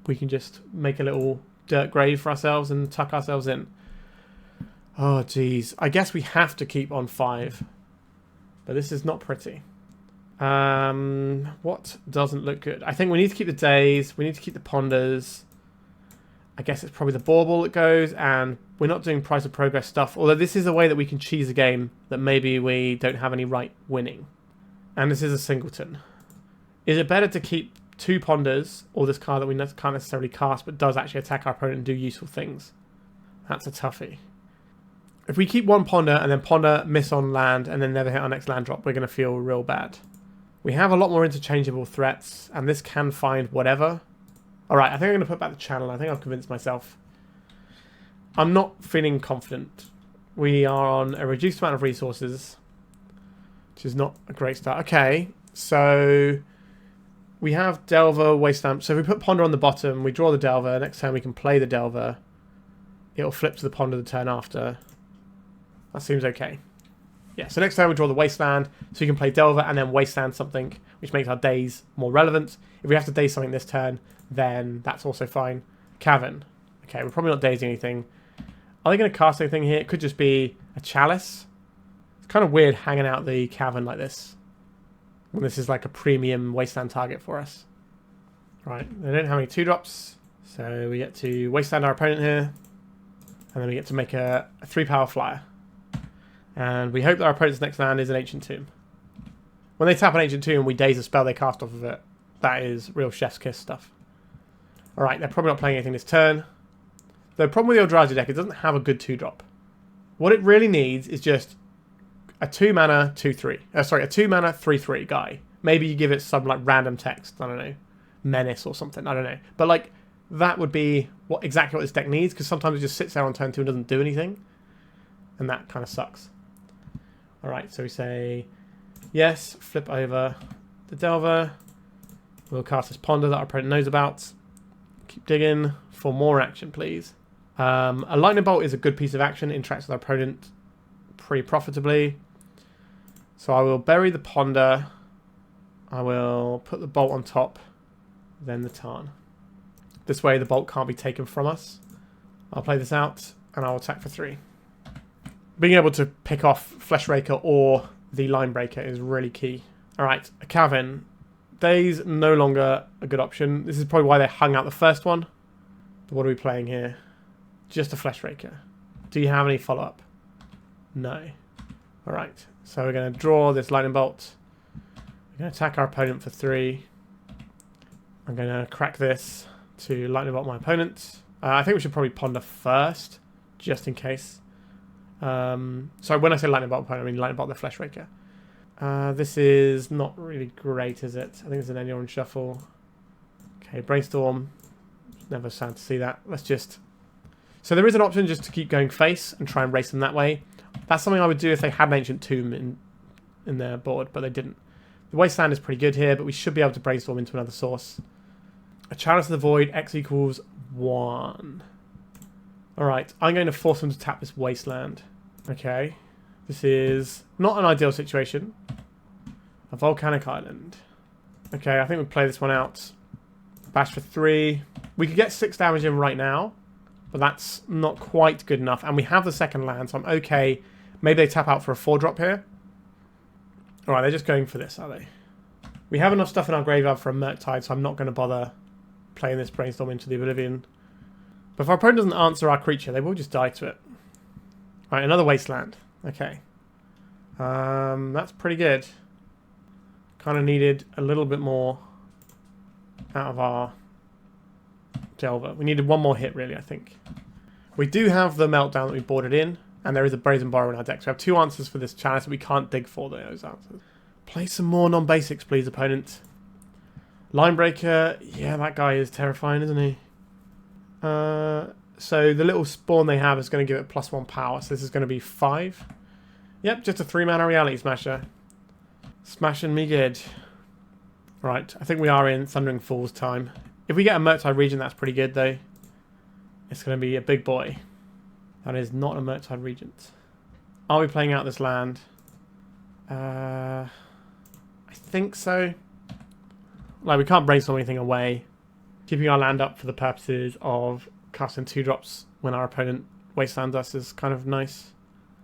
we can just make a little dirt grave for ourselves and tuck ourselves in. Oh, geez. I guess we have to keep on 5. But this is not pretty. What doesn't look good? I think we need to keep the Daze. We need to keep the Ponders. I guess it's probably the Bauble that goes, and we're not doing Price of Progress stuff, although this is a way that we can cheese a game that maybe we don't have any right winning. And this is a singleton. Is it better to keep 2 Ponders, or this card that we can't necessarily cast, but does actually attack our opponent and do useful things? That's a toughie. If we keep 1 Ponder, and then Ponder, miss on land, and then never hit our next land drop, we're going to feel real bad. We have a lot more interchangeable threats, and this can find whatever. Alright, I think I'm going to put back the channel. I think I've convinced myself. I'm not feeling confident. We are on a reduced amount of resources, which is not a great start. Okay, so we have Delver, Wasteland. So if we put Ponder on the bottom, we draw the Delver. Next time we can play the Delver. It'll flip to the Ponder the turn after. That seems okay. Yeah, so next time we draw the Wasteland, so we can play Delver and then Wasteland something, which makes our Daze more relevant. If we have to Daze something this turn, then that's also fine. Cavern. Okay, we're probably not dazing anything. Are they going to cast anything here? It could just be a Chalice. It's kind of weird hanging out the Cavern like this, when this is like a premium Wasteland target for us. Right, they don't have any 2-drops, so we get to Wasteland our opponent here, and then we get to make a 3-power flyer. And we hope that our opponent's next land is an Ancient Tomb. When they tap an Ancient Tomb and we daze a spell they cast off of it, that is real chef's kiss stuff. Alright, they're probably not playing anything this turn. The problem with the Eldrazi deck, it doesn't have a good 2-drop. What it really needs is just a 2-mana 2/3. Sorry, a 2-mana 3/3 guy. Maybe you give it some like random text, I don't know, Menace or something, I don't know. But like, that would be exactly what this deck needs, because sometimes it just sits there on turn 2 and doesn't do anything. And that kind of sucks. Alright, so we say yes, flip over the Delver. We'll cast this Ponder that our opponent knows about. Keep digging for more action, please. A Lightning Bolt is a good piece of action. Interacts with our opponent pretty profitably. So I will bury the Ponder. I will put the Bolt on top. Then the Tarn. This way the Bolt can't be taken from us. I'll play this out and I'll attack for 3. Being able to pick off Flesh Raker or the Line Breaker is really key. Alright, a Cavern. Daze no longer a good option. This is probably why they hung out the first one. But what are we playing here? Just a Flesh Raker. Do you have any follow-up? No. Alright, so we're going to draw this Lightning Bolt. We're going to attack our opponent for 3. I'm going to crack this to Lightning Bolt my opponent. I think we should probably Ponder first, just in case. Sorry, when I say Lightning Bolt opponent, I mean Lightning Bolt the Flesh Raker. This is not really great, is it? I think it's an Enyor and Shuffle. Okay, Brainstorm. Never sad to see that. Let's just... So there is an option just to keep going face and try and race them that way. That's something I would do if they had an Ancient Tomb in their board, but they didn't. The Wasteland is pretty good here, but we should be able to Brainstorm into another source. A Chalice of the Void, X equals 1. Alright, I'm going to force them to tap this Wasteland. Okay. This is not an ideal situation. A Volcanic Island. Okay, I think we'll play this one out. Bash for 3. We could get 6 damage in right now, but that's not quite good enough. And we have the second land, so I'm okay. Maybe they tap out for a 4-drop here. Alright, they're just going for this, are they? We have enough stuff in our graveyard for a Murktide, so I'm not going to bother playing this Brainstorm into the Oblivion. But if our opponent doesn't answer our creature, they will just die to it. Alright, another Wasteland. Okay. That's pretty good. Kind of needed a little bit more out of our Delver. We needed one more hit, really, I think. We do have the Meltdown that we boarded in, and there is a Brazen Borrower in our deck. So we have 2 answers for this chalice that we can't dig for those answers. Play some more non-basics, please, opponent. Linebreaker. Yeah, that guy is terrifying, isn't he? So the little spawn they have is going to give it +1 power. So this is going to be 5. Yep, just a 3-mana Reality Smasher. Smashing me good. Right, I think we are in Thundering Falls time. If we get a Murktide Regent, that's pretty good, though. It's going to be a big boy. That is not a Murktide Regent. Are we playing out this land? I think so. Like, we can't Brainstorm anything away. Keeping our land up for the purposes of casting 2-drops when our opponent Wastelands us is kind of nice.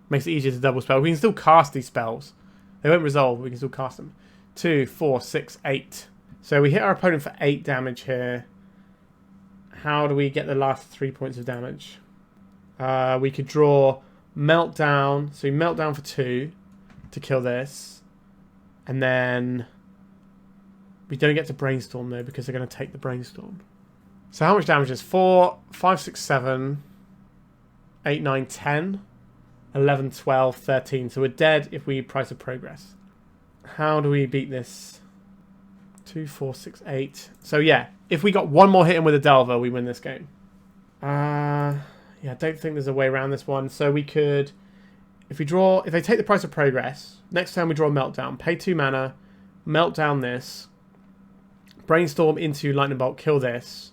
Makes it easier to double spell. We can still cast these spells. They won't resolve, but we can still cast them. 2, 4, 6, 8. So we hit our opponent for 8 damage here. How do we get the last 3 points of damage? We could draw Meltdown. So we Meltdown for 2 to kill this. And then we don't get to Brainstorm though because they're going to take the Brainstorm. So how much damage is 4, 5, 6, 7, 8, 9, 10, 11, 12, 13. So we're dead if we Price of Progress. How do we beat this? 2, 4, 6, 8. So yeah, if we got one more hit in with a Delver, we win this game. Yeah, I don't think there's a way around this one. So we could, if they take the Price of Progress, next time we draw a Meltdown, pay 2 mana, Meltdown this, Brainstorm into Lightning Bolt, kill this.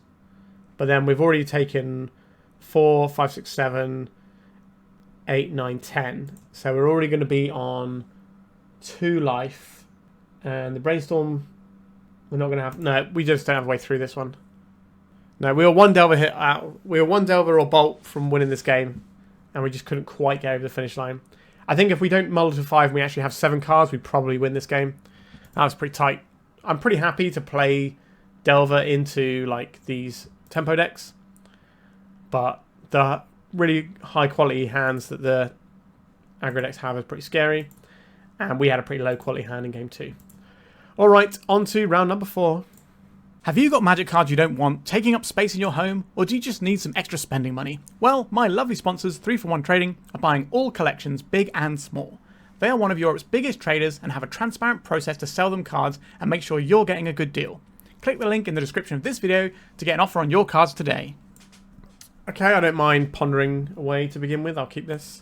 But then we've already taken 4, 5, 6, 7, 8, 9, 10. So we're already going to be on 2 life. And the Brainstorm, we're not going to have... No, we just don't have a way through this one. No, we were 1 Delver hit out. We were 1 Delver or Bolt from winning this game. And we just couldn't quite get over the finish line. I think if we don't muddle to 5 and we actually have 7 cards, we probably win this game. That was pretty tight. I'm pretty happy to play Delver into like these tempo decks. But the really high quality hands that the aggro decks have is pretty scary. And we had a pretty low quality hand in game 2. Alright, on to round number 4. Have you got magic cards you don't want taking up space in your home, or do you just need some extra spending money? Well, my lovely sponsors 3for1 Trading are buying all collections, big and small. They are one of Europe's biggest traders and have a transparent process to sell them cards and make sure you're getting a good deal. Click the link in the description of this video to get an offer on your cards today. Okay, I don't mind pondering away to begin with. I'll keep this.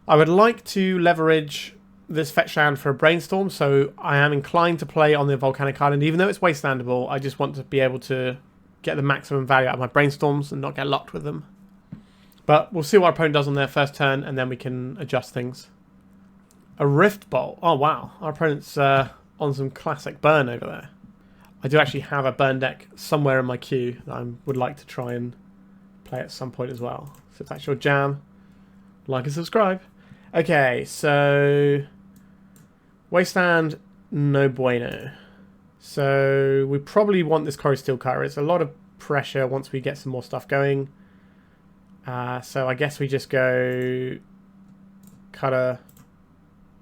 I would like to leverage this fetch land for a Brainstorm, so I am inclined to play on the Volcanic Island. Even though it's wastelandable, I just want to be able to get the maximum value out of my Brainstorms and not get locked with them. But we'll see what our opponent does on their first turn, and then we can adjust things. A Rift Bolt. Oh, wow. Our opponent's on some classic burn over there. I do actually have a burn deck somewhere in my queue that I would like to try and play at some point as well. So if that's your jam, like and subscribe. Okay, so Wasteland, no bueno. So we probably want this Cori-Steel Cutter. It's a lot of pressure once we get some more stuff going. So I guess we just go Cutter,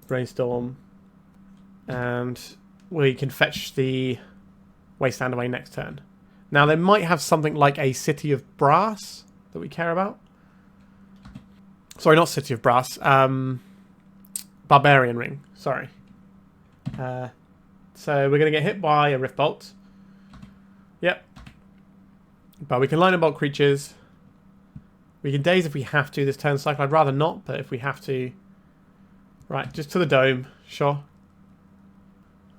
Brainstorm, and we can fetch the Wasteland away next turn. Now they might have something like a City of Brass that we care about. Sorry, not City of Brass. Barbarian Ring. Sorry. So we're going to get hit by a Rift Bolt. Yep. But we can line and bolt creatures. We can Daze if we have to this turn cycle. I'd rather not, but if we have to. Right, just to the dome. Sure.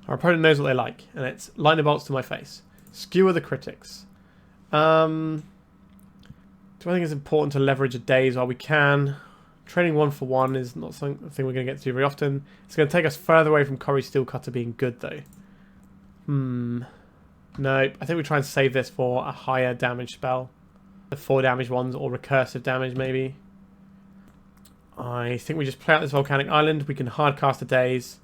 Our opponent knows what they like, and it's line and bolts to my face. Skewer the critics. Do I think it's important to leverage a Daze while we can? Trading 1-for-1 is not something we're going to get to very often. It's going to take us further away from Cori-Steel Cutter being good, though. No, I think we try and save this for a higher damage spell. The 4 damage ones, or recursive damage, maybe. I think we just play out this Volcanic Island. We can hard cast a Daze.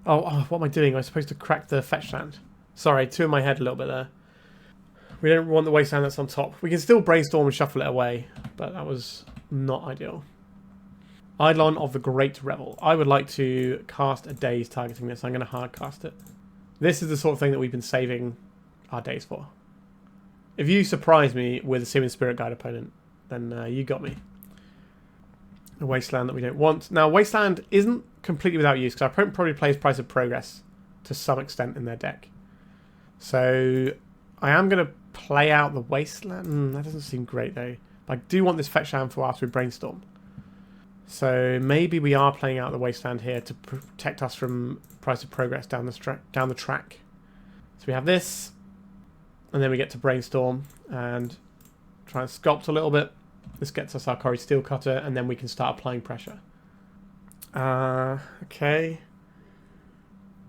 Oh, what am I doing? Am I supposed to crack the fetch land? Sorry, two in my head a little bit there. We don't want the Wasteland that's on top. We can still Brainstorm and shuffle it away, but that was not ideal. Eidolon of the Great Revel. I would like to cast a Daze targeting this. I'm going to hard cast it. This is the sort of thing that we've been saving our Daze for. If you surprise me with a Searing Spirit Guide opponent, then you got me. A Wasteland that we don't want. Now, Wasteland isn't completely without use, because our opponent probably plays Price of Progress to some extent in their deck. So I am going to play out the Wasteland. That doesn't seem great, though. But I do want this fetch land for after we Brainstorm. So maybe we are playing out the Wasteland here to protect us from Price of Progress down the track. So we have this, and then we get to Brainstorm and try and sculpt a little bit. This gets us our Cori-Steel Cutter, and then we can start applying pressure. Okay.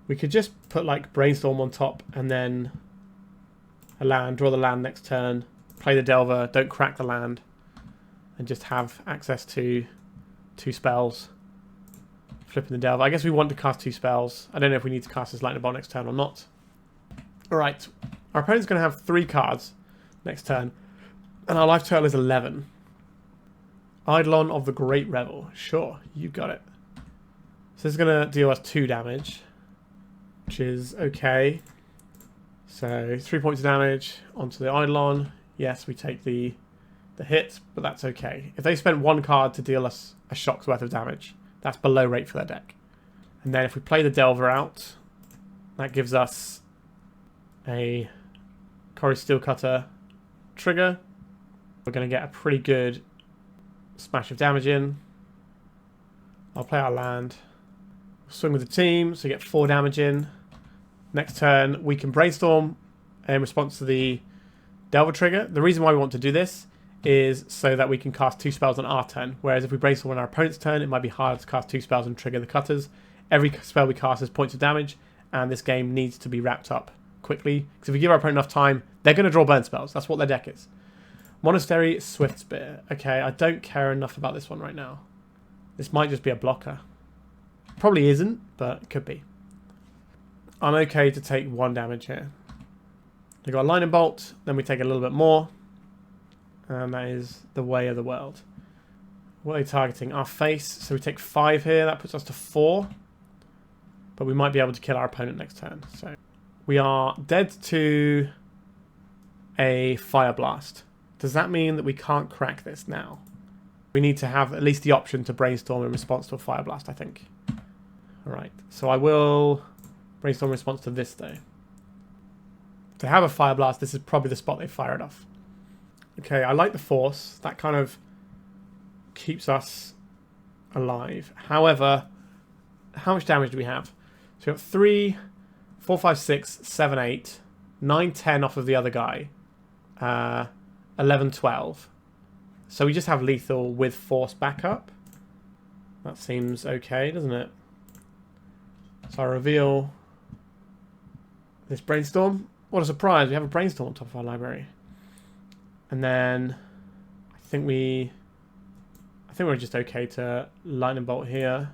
We could just put like Brainstorm on top, and then a land, draw the land next turn, play the Delver, don't crack the land, and just have access to 2 spells. Flipping the Delver. I guess we want to cast 2 spells. I don't know if we need to cast this Lightning Bolt next turn or not. Alright. Our opponent's going to have 3 cards next turn. And our life total is 11. Eidolon of the Great Revel. Sure, you got it. So this is going to deal us 2 damage. Which is okay. So 3 points of damage onto the Eidolon. Yes, we take the hit, but that's okay. If they spent 1 card to deal us a shock's worth of damage, that's below rate for their deck. And then if we play the Delver out, that gives us a Cori-Steel Cutter trigger. We're going to get a pretty good smash of damage in. I'll play our land. Swing with the team, so we get 4 damage in. Next turn, we can Brainstorm in response to the Delver trigger. The reason why we want to do this is so that we can cast 2 spells on our turn. Whereas if we Brainstorm on our opponent's turn, it might be harder to cast 2 spells and trigger the cutters. Every spell we cast is points of damage, and this game needs to be wrapped up quickly. Because if we give our opponent enough time, they're going to draw burn spells. That's what their deck is. Monastery, Swift Spear. Okay, I don't care enough about this one right now. This might just be a blocker. Probably isn't, but it could be. I'm okay to take 1 damage here. We've got a Lightning Bolt, then we take a little bit more. And that is the way of the world. What are they targeting? Our face. So we take 5 here. That puts us to 4. But we might be able to kill our opponent next turn. So we are dead to a Fire Blast. Does that mean that we can't crack this now? We need to have at least the option to Brainstorm in response to a Fire Blast, I think. Alright, so I will Brainstorm in response to this, though. To have a Fire Blast, this is probably the spot they fire it off. Okay, I like the Force. That kind of keeps us alive. However, how much damage do we have? So we've got 3, 4, 5, 6, 7, 8, 9, 10 off of the other guy. 11, 12. So we just have lethal with Force backup. That seems okay, doesn't it? So I reveal this Brainstorm. What a surprise, we have a Brainstorm on top of our library. And then I think we're just okay to Lightning Bolt here.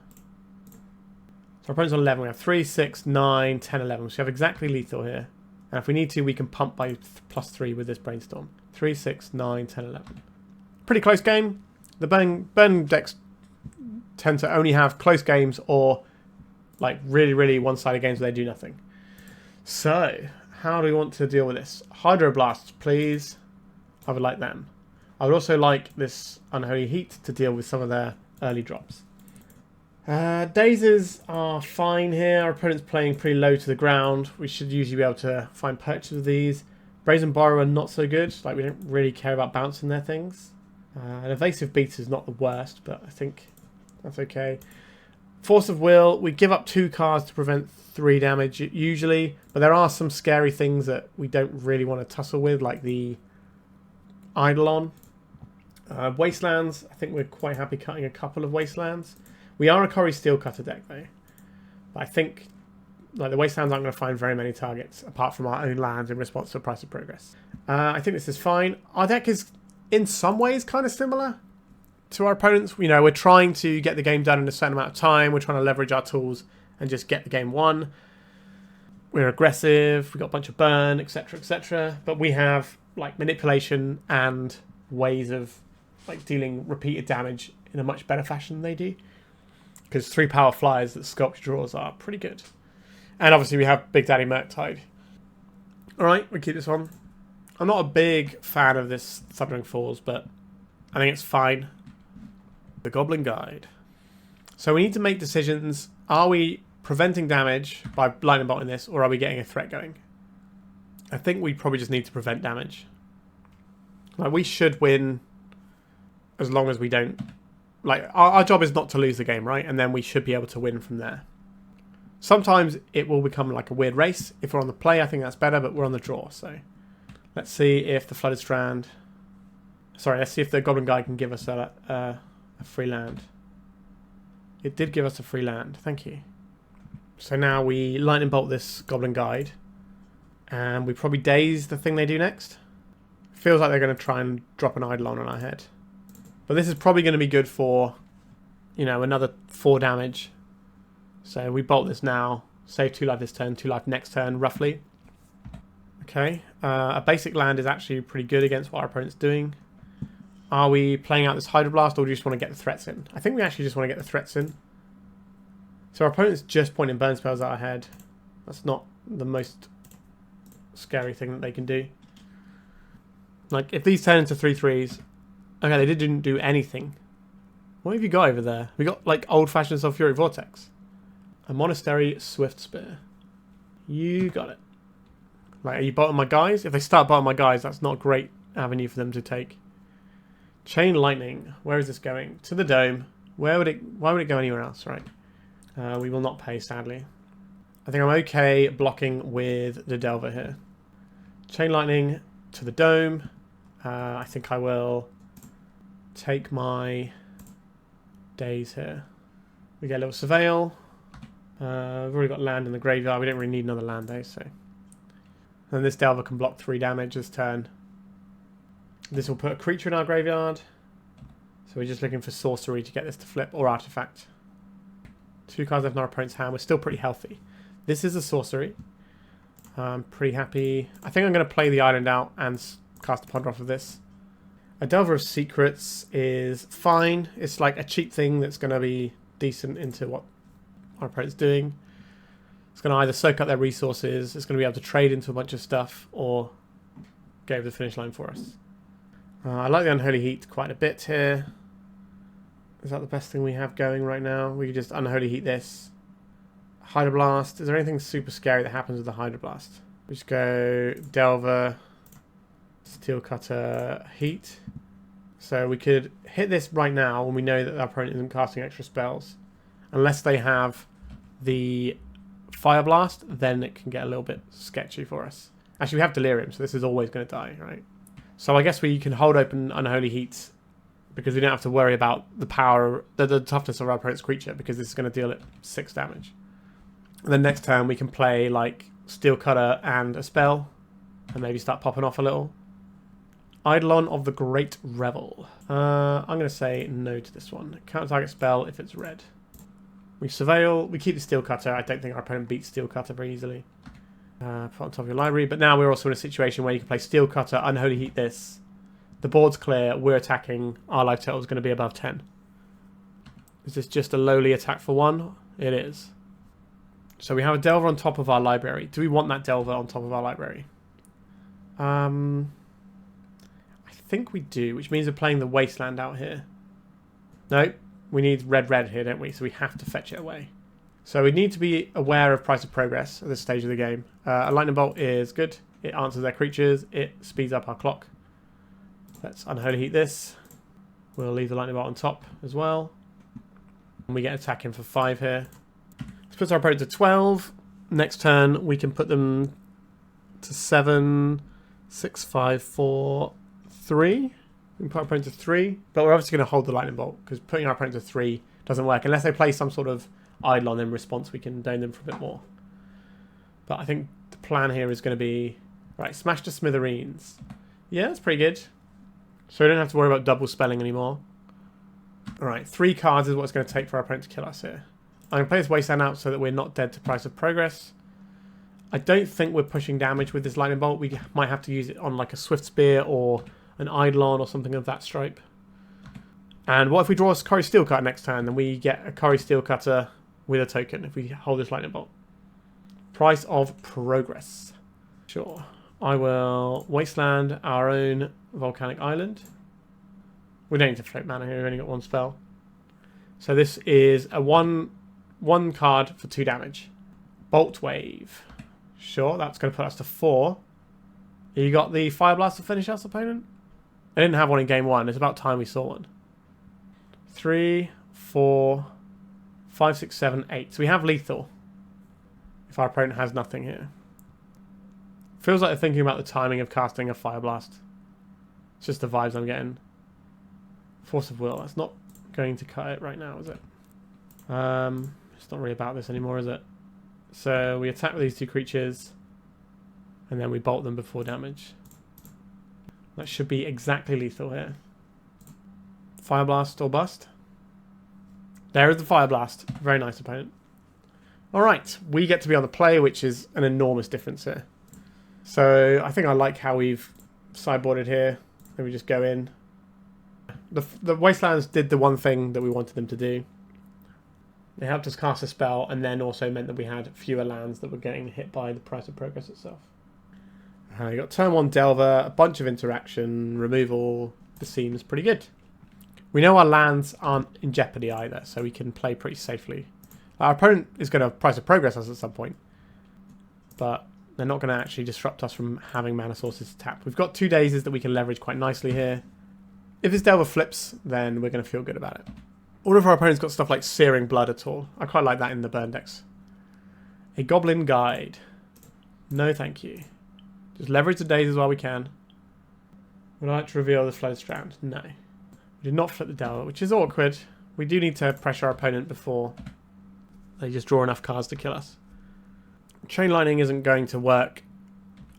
So our opponent's on 11. We have 3, 6, 9, 10, 11. So we have exactly lethal here. And if we need to, we can pump by +3 with this Brainstorm. 3, 6, 9, 10, 11. Pretty close game. The burn decks tend to only have close games or like really one-sided games where they do nothing. So, how do we want to deal with this? Hydroblasts, please. I would like them. I would also like this Unholy Heat to deal with some of their early drops. Dazes are fine here. Our opponent's playing pretty low to the ground. We should usually be able to find purchase of these. Brazen Borrower not so good. Like, we don't really care about bouncing their things. An Evasive Beat is not the worst, but I think that's okay. Force of Will, we give up 2 cards to prevent 3 damage usually, but there are some scary things that we don't really want to tussle with, like the Eidolon. Wastelands, I think we're quite happy cutting a couple of Wastelands. We are a Cori-Steel Cutter deck though. But I think like the Wastelands aren't going to find very many targets apart from our own lands in response to a Price of Progress. I think this is fine. Our deck is in some ways kind of similar to our opponents. You know, we're trying to get the game done in a certain amount of time. We're trying to leverage our tools and just get the game won. We're aggressive. We've got a bunch of burn, etc., etc. But we have like manipulation and ways of like dealing repeated damage in a much better fashion than they do. Because 3 power flyers that Sculpture draws are pretty good. And obviously we have Big Daddy Murktide. Alright, we keep this on. I'm not a big fan of this Thundering Falls, but I think it's fine. The Goblin Guide. So we need to make decisions. Are we preventing damage by lightning bolting this, or are we getting a threat going? I think we probably just need to prevent damage. Like, we should win as long as we don't... Like, our job is not to lose the game, right? And then we should be able to win from there. Sometimes it will become like a weird race. If we're on the play, I think that's better, but we're on the draw, so... Let's see if the Flooded Strand... Sorry, let's see if the Goblin Guide can give us a free land. It did give us a free land. Thank you. So now we Lightning Bolt this Goblin Guide. And we probably Daze the thing they do next. Feels like they're going to try and drop an Eidolon on our head. But this is probably going to be good for, you know, another 4 damage. So we bolt this now. Save 2 life this turn, 2 life next turn, roughly. Okay. A basic land is actually pretty good against what our opponent's doing. Are we playing out this Hydroblast, or do we just want to get the threats in? I think we actually just want to get the threats in. So our opponent's just pointing burn spells at our head. That's not the most scary thing that they can do. Like, if these turn into 3/3s... Okay, they didn't do anything. What have you got over there? We got, like, old-fashioned Sulfuric Vortex. A Monastery Swift Spear. You got it. Like, are you bottom my guys? If they start bottom my guys, that's not a great avenue for them to take. Chain Lightning. Where is this going? To the Dome. Why would it go anywhere else, right? We will not pay, sadly. I think I'm okay blocking with the Delver here. Chain Lightning to the Dome. I think I will take my Daze here. We get a little Surveil. We've already got land in the graveyard. We don't really need another land though, so... And this Delver can block 3 damage this turn. This will put a creature in our graveyard. So we're just looking for sorcery to get this to flip, or artifact. 2 cards left in our opponent's hand. We're still pretty healthy. This is a sorcery. I'm pretty happy. I think I'm going to play the island out and cast a Ponder off of this. A Delver of Secrets is fine. It's like a cheap thing that's going to be decent into what our opponent's doing. It's going to either soak up their resources, it's going to be able to trade into a bunch of stuff, or go over the finish line for us. I like the Unholy Heat quite a bit here. Is that the best thing we have going right now? We could just Unholy Heat this. Hydroblast. Is there anything super scary that happens with the Hydroblast? We just go Delver, Steel Cutter, Heat. So we could hit this right now when we know that our opponent isn't casting extra spells. Unless they have the Fire Blast, then it can get a little bit sketchy for us. Actually, we have Delirium, so this is always going to die, right? So I guess we can hold open Unholy Heat because we don't have to worry about the power, the toughness of our opponent's creature, because this is going to deal it 6 damage. And then next turn we can play like Steel Cutter and a spell, and maybe start popping off a little. Eidolon of the Great Revel. I'm going to say no to this one. Counter target spell if it's red. We Surveil. We keep the Steel Cutter. I don't think our opponent beats Steel Cutter very easily. Put on top of your library. But now we're also in a situation where you can play Steel Cutter, Unholy Heat this. The board's clear. We're attacking. Our life total is going to be above 10. Is this just a lowly attack for 1? It is. So we have a Delver on top of our library. Do we want that Delver on top of our library? I think we do, which means we're playing the Wasteland out here. No, we need red here, don't we? So we have to fetch it away. So we need to be aware of price of progress at this stage of the game. A Lightning Bolt is good. It answers their creatures. It speeds up our clock. Let's Unholy Heat this. We'll leave the Lightning Bolt on top as well. And we get attacking for 5 here. This puts our opponent to 12. Next turn, we can put them to 7, 6, 5, 4, 3. We can put our opponent to 3. But we're obviously going to hold the Lightning Bolt, because putting our opponent to 3 doesn't work. Unless they play some sort of Eidolon in response, we can down them for a bit more. But I think the plan here is going to be... Right, smash to smithereens. Yeah, that's pretty good. So we don't have to worry about double spelling anymore. Alright, 3 cards is what it's going to take for our opponent to kill us here. I'm going to play this Wasteland out so that we're not dead to price of progress. I don't think we're pushing damage with this Lightning Bolt. We might have to use it on like a Swift Spear or an Eidolon or something of that stripe. And what if we draw a Cori-Steel Cutter next turn, then we get a Cori-Steel Cutter with a token if we hold this Lightning Bolt. Price of progress. Sure. I will Wasteland our own Volcanic Island. We don't need to float mana here, we've only got 1 spell. So this is a one card for 2 damage. Bolt Wave. Sure, that's going to put us to 4. You got the Fire Blast to finish us, opponent? I didn't have one in game 1, it's about time we saw one. 3, 4, 5, 6, 7, 8. So we have lethal. If our opponent has nothing here. Feels like they're thinking about the timing of casting a Fire Blast. It's just the vibes I'm getting. Force of Will. That's not going to cut it right now, is it? It's not really about this anymore, is it? So we attack with these 2 creatures. And then we bolt them before damage. That should be exactly lethal here. Fire Blast or bust. There is the Fire Blast. Very nice, opponent. Alright, we get to be on the play, which is an enormous difference here. So I think I like how we've sideboarded here. Then we just go in. The Wastelands did the one thing that we wanted them to do. They helped us cast a spell, and then also meant that we had fewer lands that were getting hit by the price of progress itself. You got turn 1 Delver, a bunch of interaction, removal. This seems pretty good. We know our lands aren't in jeopardy either, so we can play pretty safely. Our opponent is going to price of progress us at some point, but they're not going to actually disrupt us from having mana sources tapped. We've got 2 Dazes that we can leverage quite nicely here. If this Delver flips, then we're going to feel good about it. All of our opponents got stuff like Searing Blood at all. I quite like that in the burn decks. A Goblin Guide. No thank you. Just leverage the Dazes while we can. Would I like to reveal the Flooded Strand? No. We did not flip the Delver, which is awkward. We do need to pressure our opponent before they just draw enough cards to kill us. Chain Lightning isn't going to work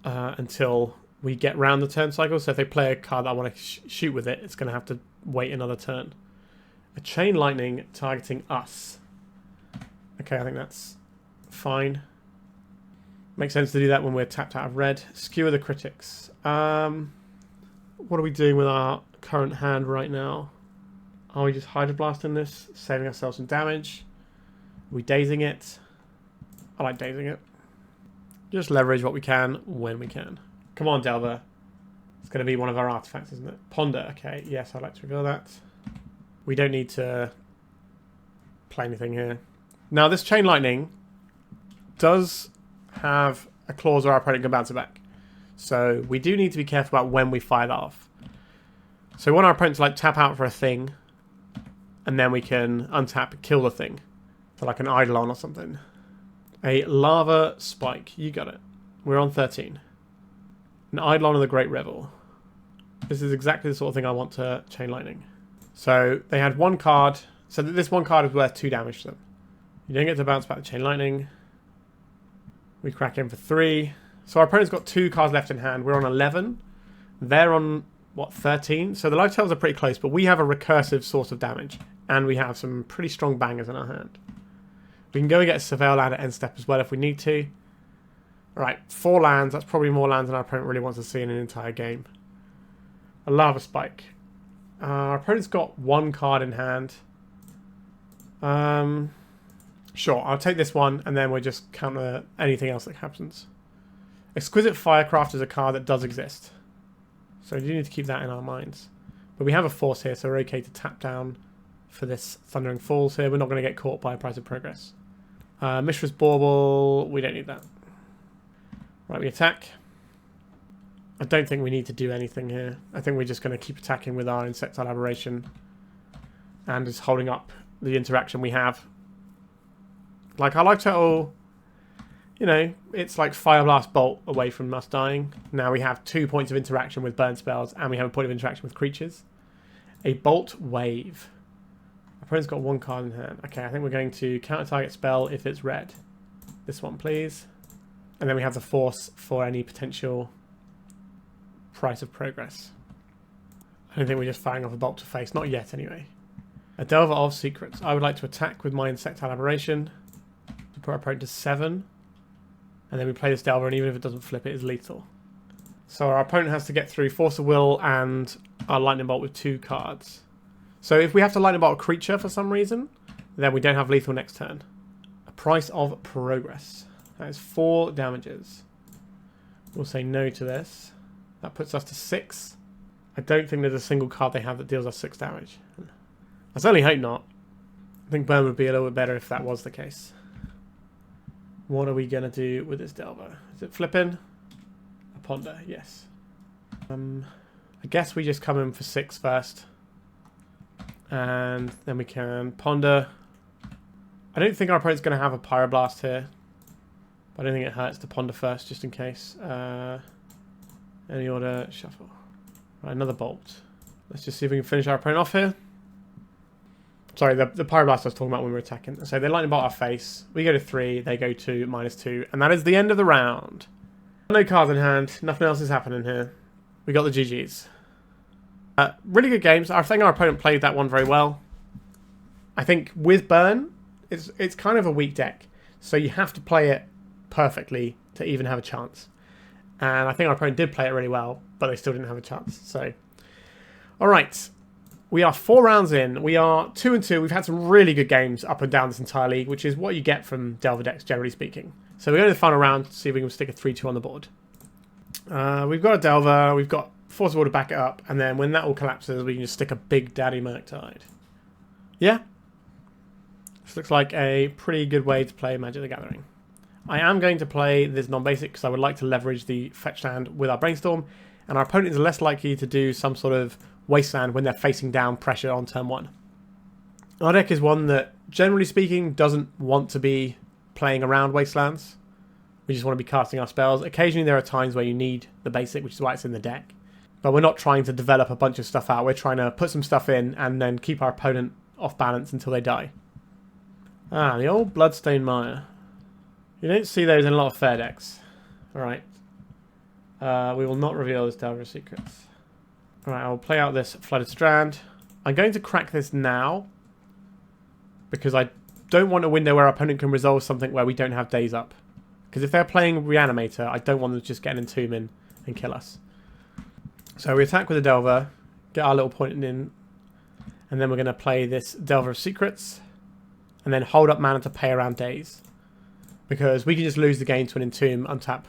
until we get round the turn cycle. So if they play a card that I want to shoot with it, it's going to have to wait another turn. A Chain Lightning targeting us. Okay, I think that's fine. Makes sense to do that when we're tapped out of red. Skewer the critics. What are we doing with our current hand right now? Are we just Hydroblasting this, saving ourselves some damage? Are we dazing it? I like dazing it. Just leverage what we can when we can. Come on, Delver. It's going to be one of our artifacts, isn't it? Ponder. Okay, yes, I'd like to reveal that. We don't need to play anything here. Now, this Chain Lightning does have a clause where our opponent can bounce it back. So we do need to be careful about when we fire that off. So we want our opponent to like tap out for a thing, and then we can untap and kill the thing. So like an Eidolon or something. A Lava Spike. You got it. We're on 13. An Eidolon of the Great Revel. This is exactly the sort of thing I want to Chain Lightning. So they had one card. So this one card is worth 2 damage to them. You don't get to bounce back the Chain Lightning. We crack in for 3. So our opponent's got 2 cards left in hand. We're on 11. They're on, what, 13? So the life totals are pretty close, but we have a recursive source of damage. And we have some pretty strong bangers in our hand. We can go and get a Surveil land at end step as well if we need to. Alright, 4 lands. That's probably more lands than our opponent really wants to see in an entire game. A Lava Spike. Our opponent's got 1 card in hand. Sure, I'll take this one, and then we'll just counter anything else that happens. Exquisite Firecraft is a card that does exist. So we do need to keep that in our minds. But we have a Force here, so we're okay to tap down for this Thundering Falls here. We're not going to get caught by a Price of Progress. Mishra's Bauble, we don't need that. Right, we attack. I don't think we need to do anything here. I think we're just going to keep attacking with our Insectile Aberration. And just holding up the interaction we have. Like, our life total, you know, it's like Fire Blast Bolt away from us dying. Now we have 2 points of interaction with burn spells, and we have a point of interaction with creatures. A Bolt Wave. Our opponent's got 1 card in hand. Okay, I think we're going to counter target spell if it's red. This one, please. And then we have the Force for any potential Price of Progress. I don't think we're just firing off a Bolt to face. Not yet, anyway. A Delver of Secrets. I would like to attack with my Insectile Aberration to put our opponent to 7. And then we play this Delver, and even if it doesn't flip, it is lethal. So our opponent has to get through Force of Will and our Lightning Bolt with 2 cards. So if we have to Lightning Bolt a creature for some reason, then we don't have lethal next turn. A Price of Progress. That is 4 damages. We'll say no to this. That puts us to 6. I don't think there's a single card they have that deals us 6 damage. I certainly hope not. I think burn would be a little bit better if that was the case. What are we going to do with this Delver? Is it flipping? A Ponder, yes. I guess we just come in for 6 first. And then we can Ponder. I don't think our opponent's going to have a Pyroblast here. But I don't think it hurts to Ponder first, just in case. Any order, shuffle. Right, another Bolt. Let's just see if we can finish our opponent off here. Sorry, the Pyroblast I was talking about when we were attacking. So they Lightning Bolt our face. We go to 3, they go to -2. And that is the end of the round. No cards in hand. Nothing else is happening here. We got the GGs. Really good games. I think our opponent played that one very well. I think with Burn, it's kind of a weak deck. So you have to play it perfectly to even have a chance. And I think our opponent did play it really well, but they still didn't have a chance. So, all right. We are 4 rounds in. We are 2-2. We've had some really good games up and down this entire league, which is what you get from Delver decks, generally speaking. So we're going to the final round to see if we can stick a 3-2 on the board. We've got a Delver. We've got Force of Will to back it up. And then when that all collapses, we can just stick a big daddy Murktide. Yeah. This looks like a pretty good way to play Magic the Gathering. I am going to play this non-basic because I would like to leverage the fetch land with our Brainstorm. And our opponent is less likely to do some sort of Wasteland when they're facing down pressure on turn 1. Our deck is one that, generally speaking, doesn't want to be playing around Wastelands. We just want to be casting our spells. Occasionally there are times where you need the basic, which is why it's in the deck. But we're not trying to develop a bunch of stuff out. We're trying to put some stuff in and then keep our opponent off balance until they die. Ah, the old Bloodstone Mire. You don't see those in a lot of fair decks. Alright. We will not reveal this Delver of Secrets. Alright, I'll play out this Flooded Strand. I'm going to crack this now, because I don't want a window where our opponent can resolve something where we don't have Daze up. Because if they're playing Reanimator, I don't want them to just get an Entomb in and kill us. So we attack with a Delver, get our little point in, and then we're going to play this Delver of Secrets, and then hold up mana to pay around Daze. Because we can just lose the game to an Entomb, untap,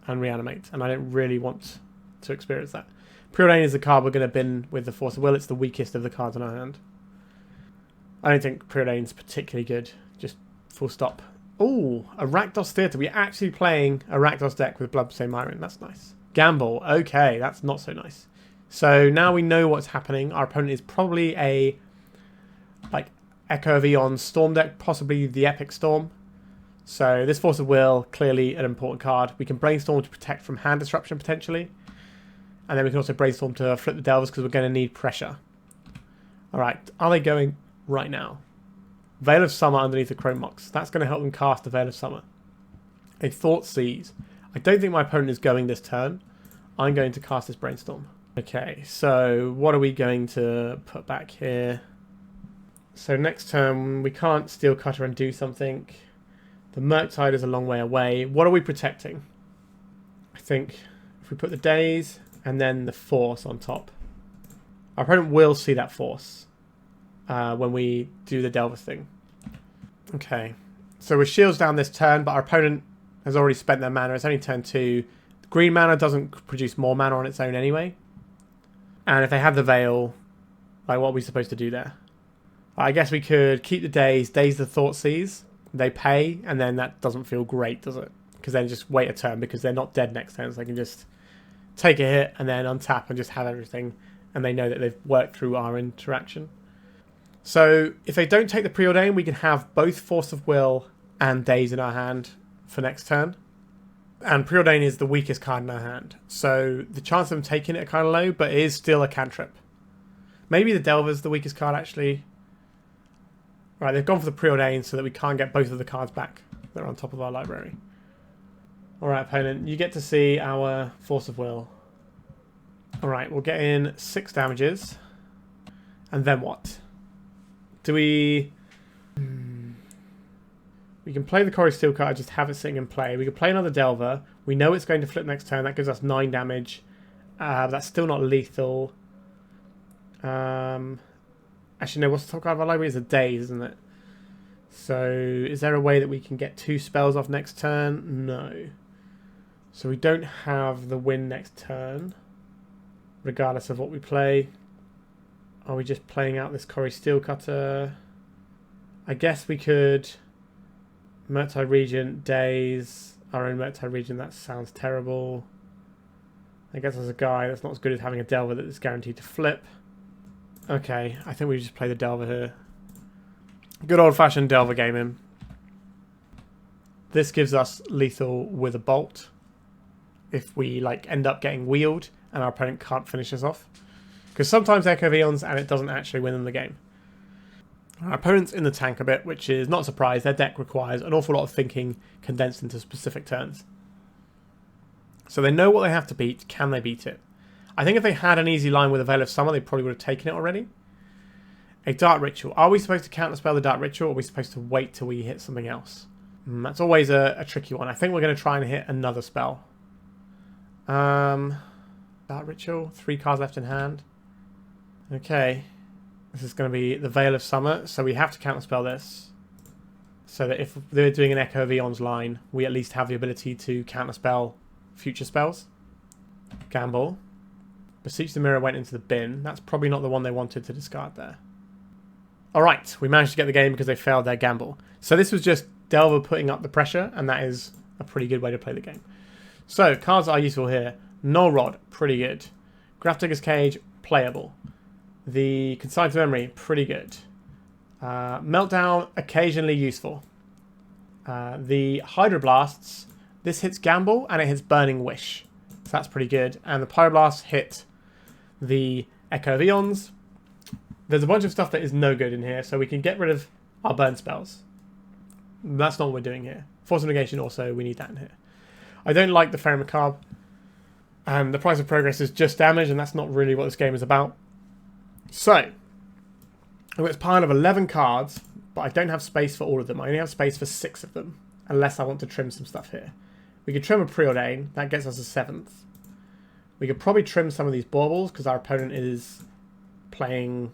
and reanimate, and I don't really want to experience that. Preordain is the card we're going to bin with the Force of Will. It's the weakest of the cards in our hand. I don't think Preordain's particularly good. Just full stop. Ooh, a Rakdos Theatre. We're actually playing a Rakdos deck with Bloodstained Myron. That's nice. Gamble. Okay, that's not so nice. So now we know what's happening. Our opponent is probably a Echo of Eon Storm deck, possibly the Epic Storm. So this Force of Will, clearly an important card. We can Brainstorm to protect from hand disruption potentially. And then we can also Brainstorm to flip the Delvers because we're going to need pressure. Alright, are they going right now? Veil of Summer underneath the Chrome Mox. That's going to help them cast the Veil of Summer. A Thoughtseize. I don't think my opponent is going this turn. I'm going to cast this Brainstorm. Okay, so what are we going to put back here? So next turn, we can't Steel Cutter and do something. The Murktide is a long way away. What are we protecting? I think if we put the Daze and then the Force on top, our opponent will see that Force when we do the Delver thing. Okay, so we're shields down this turn, but our opponent has already spent their mana. It's only turn 2. Green mana doesn't produce more mana on its own anyway. And if they have the Veil, like what are we supposed to do there? I guess we could keep the Daze the Thoughtseize. They pay, and then that doesn't feel great, does it? Because then just wait a turn, because they're not dead next turn, so they can just take a hit and then untap and just have everything, and they know that they've worked through our interaction. So if they don't take the Preordain, we can have both Force of Will and Daze in our hand for next turn. And Preordain is the weakest card in our hand, so the chance of them taking it are kind of low, but it is still a cantrip. Maybe the Delver's the weakest card, actually. Right, they've gone for the Preordain so that we can't get both of the cards back that are on top of our library. Alright, opponent, you get to see our Force of Will. Alright, we'll get in 6 damages. And then what? Do we... We can play the Cori-Steel Cutter, just have it sitting in play. We can play another Delver. We know it's going to flip next turn. That gives us 9 damage. That's still not lethal. Actually, no, what's the top card of our library? It's a Daze, isn't it? So, is there a way that we can get 2 spells off next turn? No. So we don't have the win next turn, regardless of what we play. Are we just playing out this Cori-Steel Cutter? I guess we could Murktide Regent, Daze, our own Murktide Regent. That sounds terrible. I guess as a guy, that's not as good as having a Delver that is guaranteed to flip. Okay, I think we just play the Delver here. Good old-fashioned Delver gaming. This gives us lethal with a Bolt if we end up getting wheeled and our opponent can't finish us off. Because sometimes they Echo Eons and it doesn't actually win them the game. Our opponent's in the tank a bit, which is not a surprise. Their deck requires an awful lot of thinking condensed into specific turns. So they know what they have to beat. Can they beat it? I think if they had an easy line with a Veil of Summer, they probably would have taken it already. A Dark Ritual. Are we supposed to counterspell the Dark Ritual, or are we supposed to wait till we hit something else? That's always a tricky one. I think we're going to try and hit another spell. Dark Ritual. 3 cards left in hand. Okay. This is going to be the Veil of Summer, so we have to counterspell this. So that if they're doing an Echo of Eons line, we at least have the ability to counterspell future spells. Gamble. Beseech the Mirror went into the bin. That's probably not the one they wanted to discard there. Alright, we managed to get the game because they failed their gamble. So this was just Delver putting up the pressure, and that is a pretty good way to play the game. So, cards are useful here. Null Rod, pretty good. Grafdigger's Cage, playable. The Consign to Memory, pretty good. Meltdown, occasionally useful. The Hydroblasts, this hits Gamble, and it hits Burning Wish. So that's pretty good. And the Pyroblast hit the Echo of Eons. There's a bunch of stuff that is no good in here, so we can get rid of our burn spells. That's not what we're doing here. Force of Negation also, we need that in here. I don't like the Faerie Macabre. And the price of progress is just damage, and that's not really what this game is about. So, I've got this pile of 11 cards, but I don't have space for all of them. I only have space for 6 of them, unless I want to trim some stuff here. We could trim a Preordain, that gets us a 7th. We could probably trim some of these baubles because our opponent is playing...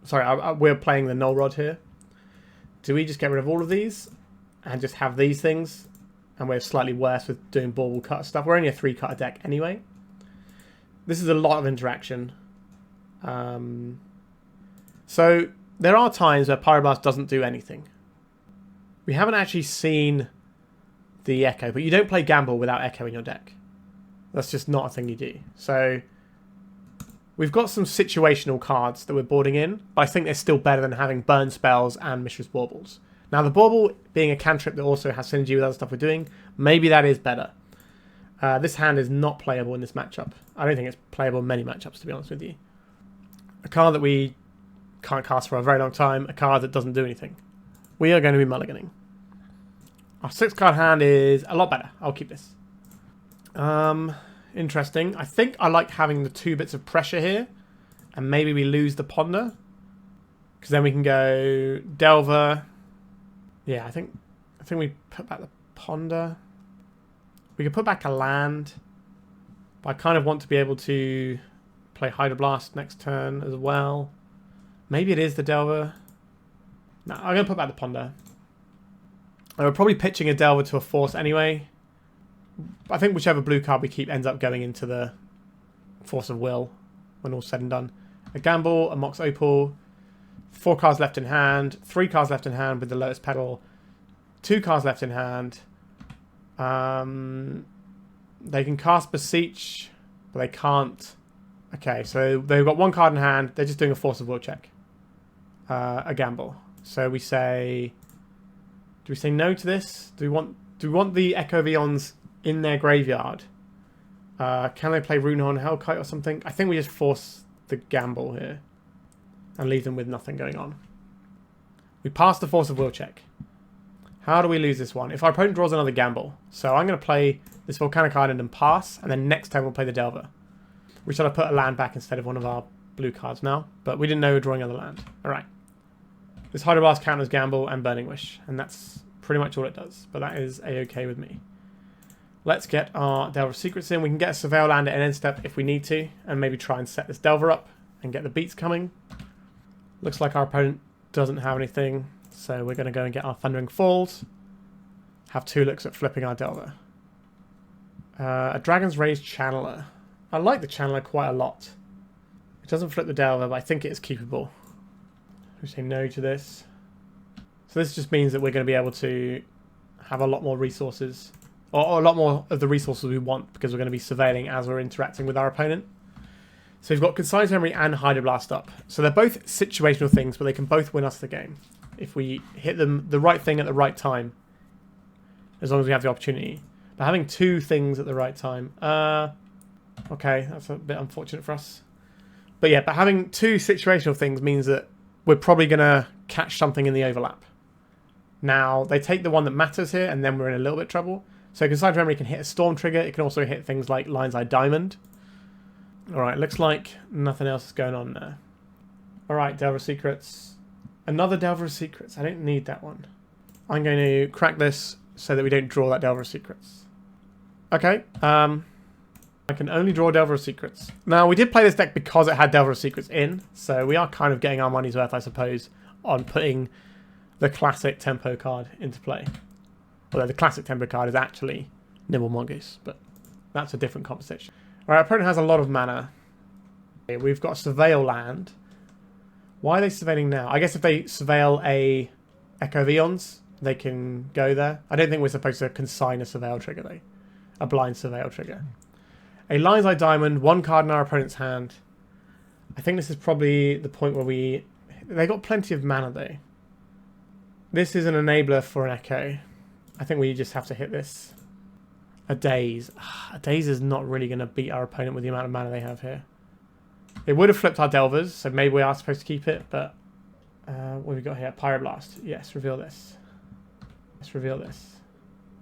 Sorry, we're playing the Null Rod here. Do we just get rid of all of these and just have these things? And we're slightly worse with doing bauble cutter stuff. We're only a 3-cutter deck anyway. This is a lot of interaction. So there are times where Pyroblast doesn't do anything. We haven't actually seen the Echo, but you don't play Gamble without Echo in your deck. That's just not a thing you do. So we've got some situational cards that we're boarding in, but I think they're still better than having burn spells and Mishra's Baubles. Now the Bauble being a cantrip that also has synergy with other stuff we're doing, maybe that is better. This hand is not playable in this matchup. I don't think it's playable in many matchups, to be honest with you. A card that we can't cast for a very long time, a card that doesn't do anything. We are going to be mulliganing. Our 6-card hand is a lot better. I'll keep this. Interesting. I think I like having the 2 bits of pressure here. And maybe we lose the Ponder. Because then we can go Delver. Yeah, I think we put back the Ponder. We could put back a land. But I kind of want to be able to play Hydroblast next turn as well. Maybe it is the Delver. No, I'm going to put back the Ponder. And we're probably pitching a Delver to a Force anyway. I think whichever blue card we keep ends up going into the Force of Will when all's said and done. A Gamble, a Mox Opal, 4 cards left in hand, 3 cards left in hand with the Lotus Petal, 2 cards left in hand. They can cast Beseech, but they can't. Okay, so they've got 1 card in hand. They're just doing a Force of Will check. A Gamble. So we say... Do we say no to this? Do we want the Echo Vions in their graveyard? Can they play Runehorn Hellkite or something? I think we just force the Gamble here and leave them with nothing going on. We pass the Force of Will check. How do we lose this one? If our opponent draws another Gamble. So I'm going to play this Volcanic Island and pass, and then next turn we'll play the Delver. We should have put a land back instead of one of our blue cards now, but we didn't know we were drawing another land. Alright. This Hydroblast counters Gamble and Burning Wish, and that's pretty much all it does, but that is a-okay with me. Let's get our Delver of Secrets in. We can get a Surveil land at an end step if we need to, and maybe try and set this Delver up and get the beats coming. Looks like our opponent doesn't have anything, so we're going to go and get our Thundering Falls. Have 2 looks at flipping our Delver. A Dragon's Rage Channeler. I like the Channeler quite a lot. It doesn't flip the Delver, but I think it is keepable. We say no to this. So this just means that we're going to be able to have a lot more resources, or a lot more of the resources we want, because we're going to be surveilling as we're interacting with our opponent. So we've got Consigned Memory and Hydroblast up. So they're both situational things, but they can both win us the game if we hit them the right thing at the right time, as long as we have the opportunity. But having 2 things at the right time, okay, that's a bit unfortunate for us. But yeah, but having 2 situational things means that we're probably going to catch something in the overlap. Now, they take the one that matters here, and then we're in a little bit of trouble. So Consigned Memory can hit a Storm trigger. It can also hit things like Lion's Eye Diamond. Alright, looks like nothing else is going on there. Alright, Delver of Secrets. Another Delver of Secrets. I don't need that one. I'm going to crack this so that we don't draw that Delver of Secrets. Okay, I can only draw Delver of Secrets. Now, we did play this deck because it had Delver of Secrets in, so we are kind of getting our money's worth, I suppose, on putting the classic tempo card into play. Although the classic tempo card is actually Nimble Mongoose, but that's a different conversation. Alright, our opponent has a lot of mana. Okay, we've got a Surveil land. Why are they surveilling now? I guess if they surveil a Echo Vions, they can go there. I don't think we're supposed to consign a Surveil trigger, though. A blind Surveil trigger. A Lion's Eye Diamond, 1 card in our opponent's hand. I think this is probably the point where they got plenty of mana, though. This is an enabler for an Echo. I think we just have to hit this. A Daze. A Daze is not really going to beat our opponent with the amount of mana they have here. They would have flipped our Delvers, so maybe we are supposed to keep it, but... what have we got here? Pyroblast. Yes, reveal this. Let's reveal this.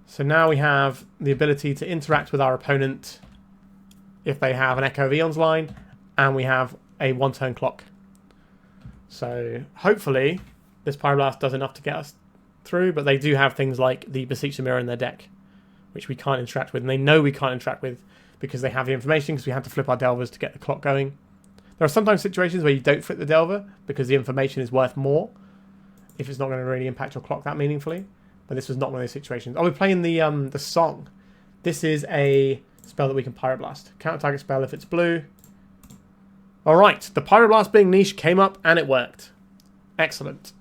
So now we have the ability to interact with our opponent if they have an Echo Vions line, and we have a 1-turn clock. So hopefully this Pyroblast does enough to get us through, but they do have things like the Beseech the Mirror in their deck, which we can't interact with, and they know we can't interact with because they have the information, because we had to flip our Delvers to get the clock going. There are sometimes situations where you don't flip the Delver because the information is worth more if it's not going to really impact your clock that meaningfully. But this was not one of those situations. Oh, we're playing the Song. This is a spell that we can Pyroblast. Counter target spell if it's blue. Alright, the Pyroblast being niche came up and it worked. Excellent.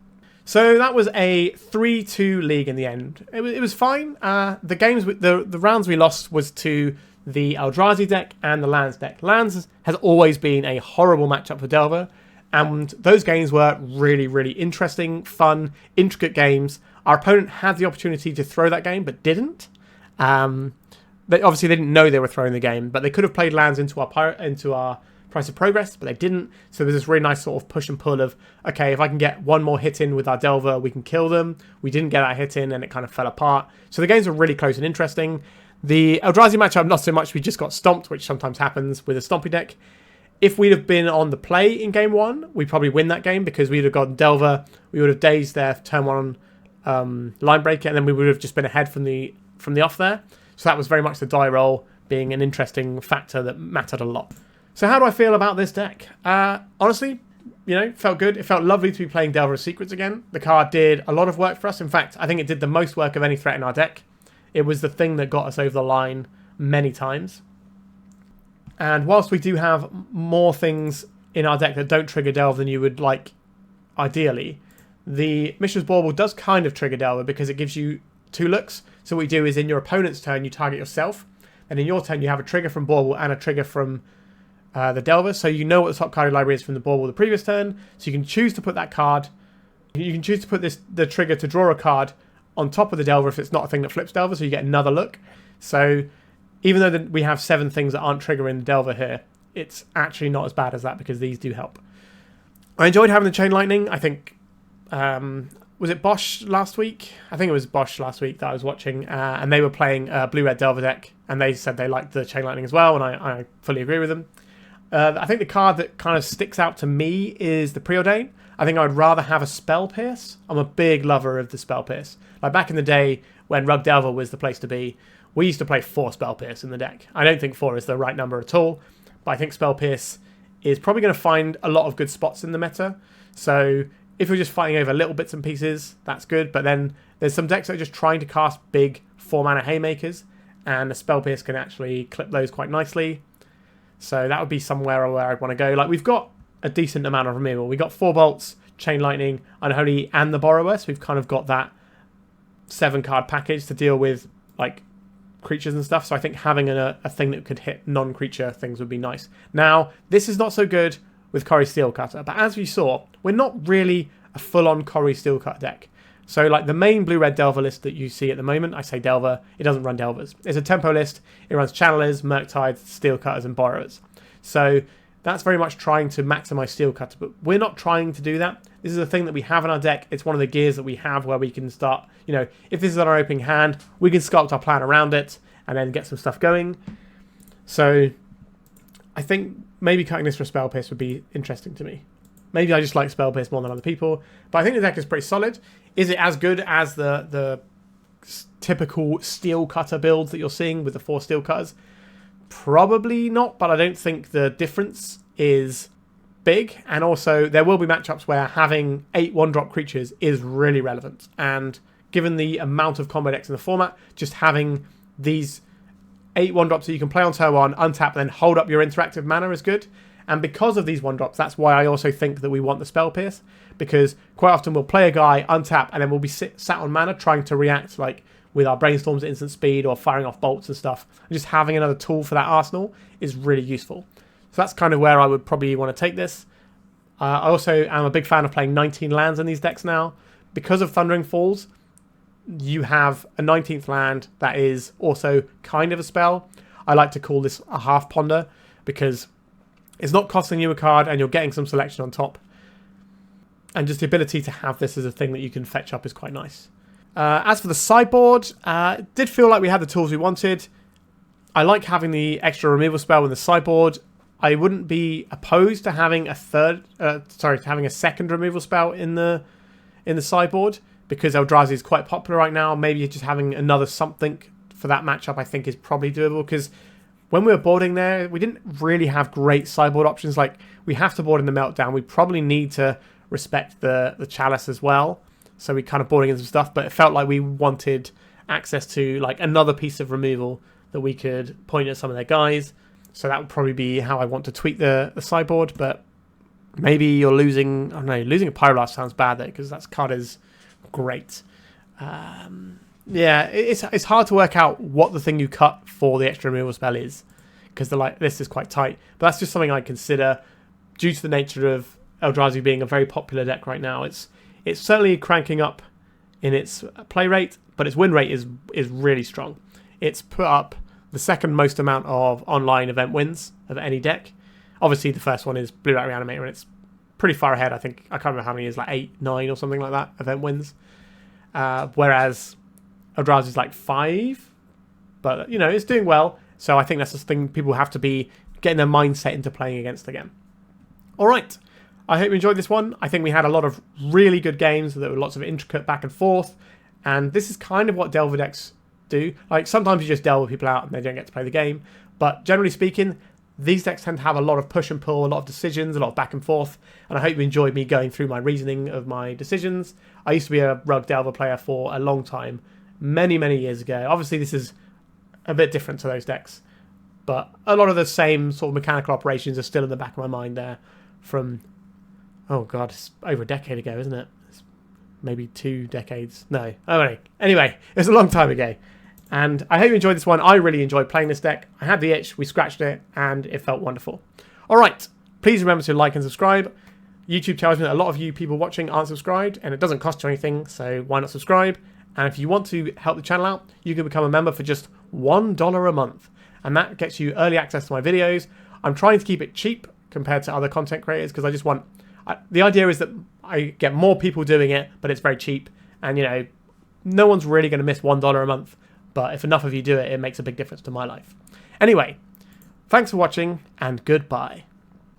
So that was a 3-2 league in the end. It was fine. The rounds we lost was to the Eldrazi deck and the Lands deck. Lands has always been a horrible matchup for Delver, and those games were really, really interesting, fun, intricate games. Our opponent had the opportunity to throw that game, but didn't. They didn't know they were throwing the game, but they could have played Lands into our Price of Progress, but they didn't. So there's this really nice sort of push and pull of, okay, if I can get one more hit in with our Delver, we can kill them. We didn't get that hit in, and it kind of fell apart. So the games were really close and interesting. The Eldrazi matchup, not so much. We just got stomped, which sometimes happens with a stompy deck. If we'd have been on the play in game one, we'd probably win that game because we'd have gotten Delver. We would have dazed their turn one line breaker, and then we would have just been ahead from the off there. So that was very much the die roll being an interesting factor that mattered a lot. So how do I feel about this deck? Honestly, felt good. It felt lovely to be playing Delver of Secrets again. The card did a lot of work for us. In fact, I think it did the most work of any threat in our deck. It was the thing that got us over the line many times. And whilst we do have more things in our deck that don't trigger Delver than you would like, ideally, the Mishra's Bauble does kind of trigger Delver because it gives you 2 looks. So what you do is in your opponent's turn, you target yourself. And in your turn, you have a trigger from Bauble and a trigger from the Delver, so you know what the top card of your library is from the Bauble the previous turn, so you can choose to put that card, you can choose to put the trigger to draw a card on top of the Delver if it's not a thing that flips Delver, so you get another look. So even though we have 7 things that aren't triggering the Delver here, it's actually not as bad as that because these do help. I enjoyed having the Chain Lightning. I think, was it Bosch last week? I think it was Bosch last week that I was watching, and they were playing a blue-red Delver deck, and they said they liked the Chain Lightning as well, and I fully agree with them. I think the card that kind of sticks out to me is the Preordain. I think I'd rather have a Spell Pierce. I'm a big lover of the Spell Pierce. Like back in the day when Rug Delver was the place to be, we used to play 4 Spell Pierce in the deck. I don't think 4 is the right number at all, but I think Spell Pierce is probably going to find a lot of good spots in the meta. So if you're just fighting over little bits and pieces, that's good. But then there's some decks that are just trying to cast big 4-mana Haymakers, and a Spell Pierce can actually clip those quite nicely. So that would be somewhere where I'd want to go. Like, we've got a decent amount of removal. We've got 4 bolts, Chain Lightning, Unholy, and the Borrower. So we've kind of got that 7-card package to deal with, like, creatures and stuff. So I think having a thing that could hit non-creature things would be nice. Now, this is not so good with Cori-Steel Cutter. But as we saw, we're not really a full-on Cori-Steel Cutter deck. So, like, the main blue-red Delver list that you see at the moment, I say Delver, it doesn't run Delvers. It's a tempo list. It runs Channelers, Murktide, Steel Cutters, and Borrowers. So, that's very much trying to maximize Steel Cutter, but we're not trying to do that. This is a thing that we have in our deck. It's one of the gears that we have where we can start, if this is on our opening hand, we can sculpt our plan around it and then get some stuff going. So, I think maybe cutting this for Spell Pierce would be interesting to me. Maybe I just like Spell Pierce more than other people, but I think the deck is pretty solid. Is it as good as the typical Steel Cutter builds that you're seeing with the 4 Steel Cutters? Probably not, but I don't think the difference is big. And also, there will be matchups where having 8 1-drop creatures is really relevant. And given the amount of combo decks in the format, just having these 8 1-drops that you can play on turn 1, untap, and then hold up your interactive mana is good. And because of these 1-drops, that's why I also think that we want the Spell Pierce. Because quite often we'll play a guy, untap, and then we'll be sat on mana trying to react like with our Brainstorms at instant speed or firing off bolts and stuff. And just having another tool for that arsenal is really useful. So that's kind of where I would probably want to take this. I also am a big fan of playing 19 lands in these decks now. Because of Thundering Falls, you have a 19th land that is also kind of a spell. I like to call this a half ponder because it's not costing you a card and you're getting some selection on top. And just the ability to have this as a thing that you can fetch up is quite nice. As for the sideboard, it did feel like we had the tools we wanted. I like having the extra removal spell in the sideboard. I wouldn't be opposed to having a second removal spell in the sideboard because Eldrazi is quite popular right now. Maybe just having another something for that matchup I think is probably doable because when we were boarding there, we didn't really have great sideboard options. Like, we have to board in the Meltdown. We probably need to respect the Chalice as well. So we kind of boarding in some stuff, but it felt like we wanted access to like another piece of removal that we could point at some of their guys. So that would probably be how I want to tweak the sideboard, but maybe you're losing, I don't know, losing a Pyroblast sounds bad though, because that card is great. Yeah, it's hard to work out what the thing you cut for the extra removal spell is, because the list is quite tight. But that's just something I consider due to the nature of Eldrazi being a very popular deck right now. It's certainly cranking up in its play rate, but its win rate is really strong. It's put up the second most amount of online event wins of any deck. Obviously, the first one is Blue Rat Reanimator, and it's pretty far ahead. I think, I can't remember how many it is, like 8, 9 or something like that, event wins. Whereas Eldrazi is like 5, but you know, it's doing well. So I think that's the thing people have to be getting their mindset into playing against again. All right, I hope you enjoyed this one. I think we had a lot of really good games. There were lots of intricate back and forth, and this is kind of what Delver decks do. Like, sometimes you just delve people out and they don't get to play the game, but generally speaking, these decks tend to have a lot of push and pull, a lot of decisions, a lot of back and forth, and I hope you enjoyed me going through my reasoning of my decisions. I used to be a Rug Delver player for a long time, many years ago. Obviously, this is a bit different to those decks, but a lot of the same sort of mechanical operations are still in the back of my mind there from, oh god, it's over a decade ago, isn't it? It's maybe 2 decades. No. Oh, anyway, it was a long time ago. And I hope you enjoyed this one. I really enjoyed playing this deck. I had the itch, we scratched it, and it felt wonderful. All right, please remember to like and subscribe. YouTube tells me that a lot of you people watching aren't subscribed, and it doesn't cost you anything, so why not subscribe? And if you want to help the channel out, you can become a member for just $1 a month, and that gets you early access to my videos. I'm trying to keep it cheap compared to other content creators, because I just want... the idea is that I get more people doing it, but it's very cheap, and you know, no one's really going to miss $1 a month. But if enough of you do it, it makes a big difference to my life. Anyway, thanks for watching, and goodbye.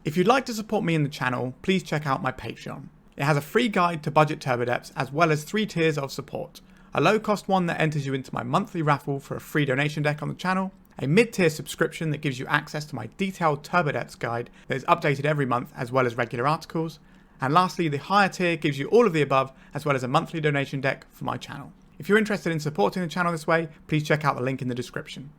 If you'd like to support me in the channel, please check out my Patreon. It has a free guide to budget turbo depths, as well as 3 tiers of support. A low-cost one that enters you into my monthly raffle for a free donation deck on the channel, a mid-tier subscription that gives you access to my detailed turbo depths guide that is updated every month, as well as regular articles, and lastly, the higher tier gives you all of the above, as well as a monthly donation deck for my channel. If you're interested in supporting the channel this way, please check out the link in the description.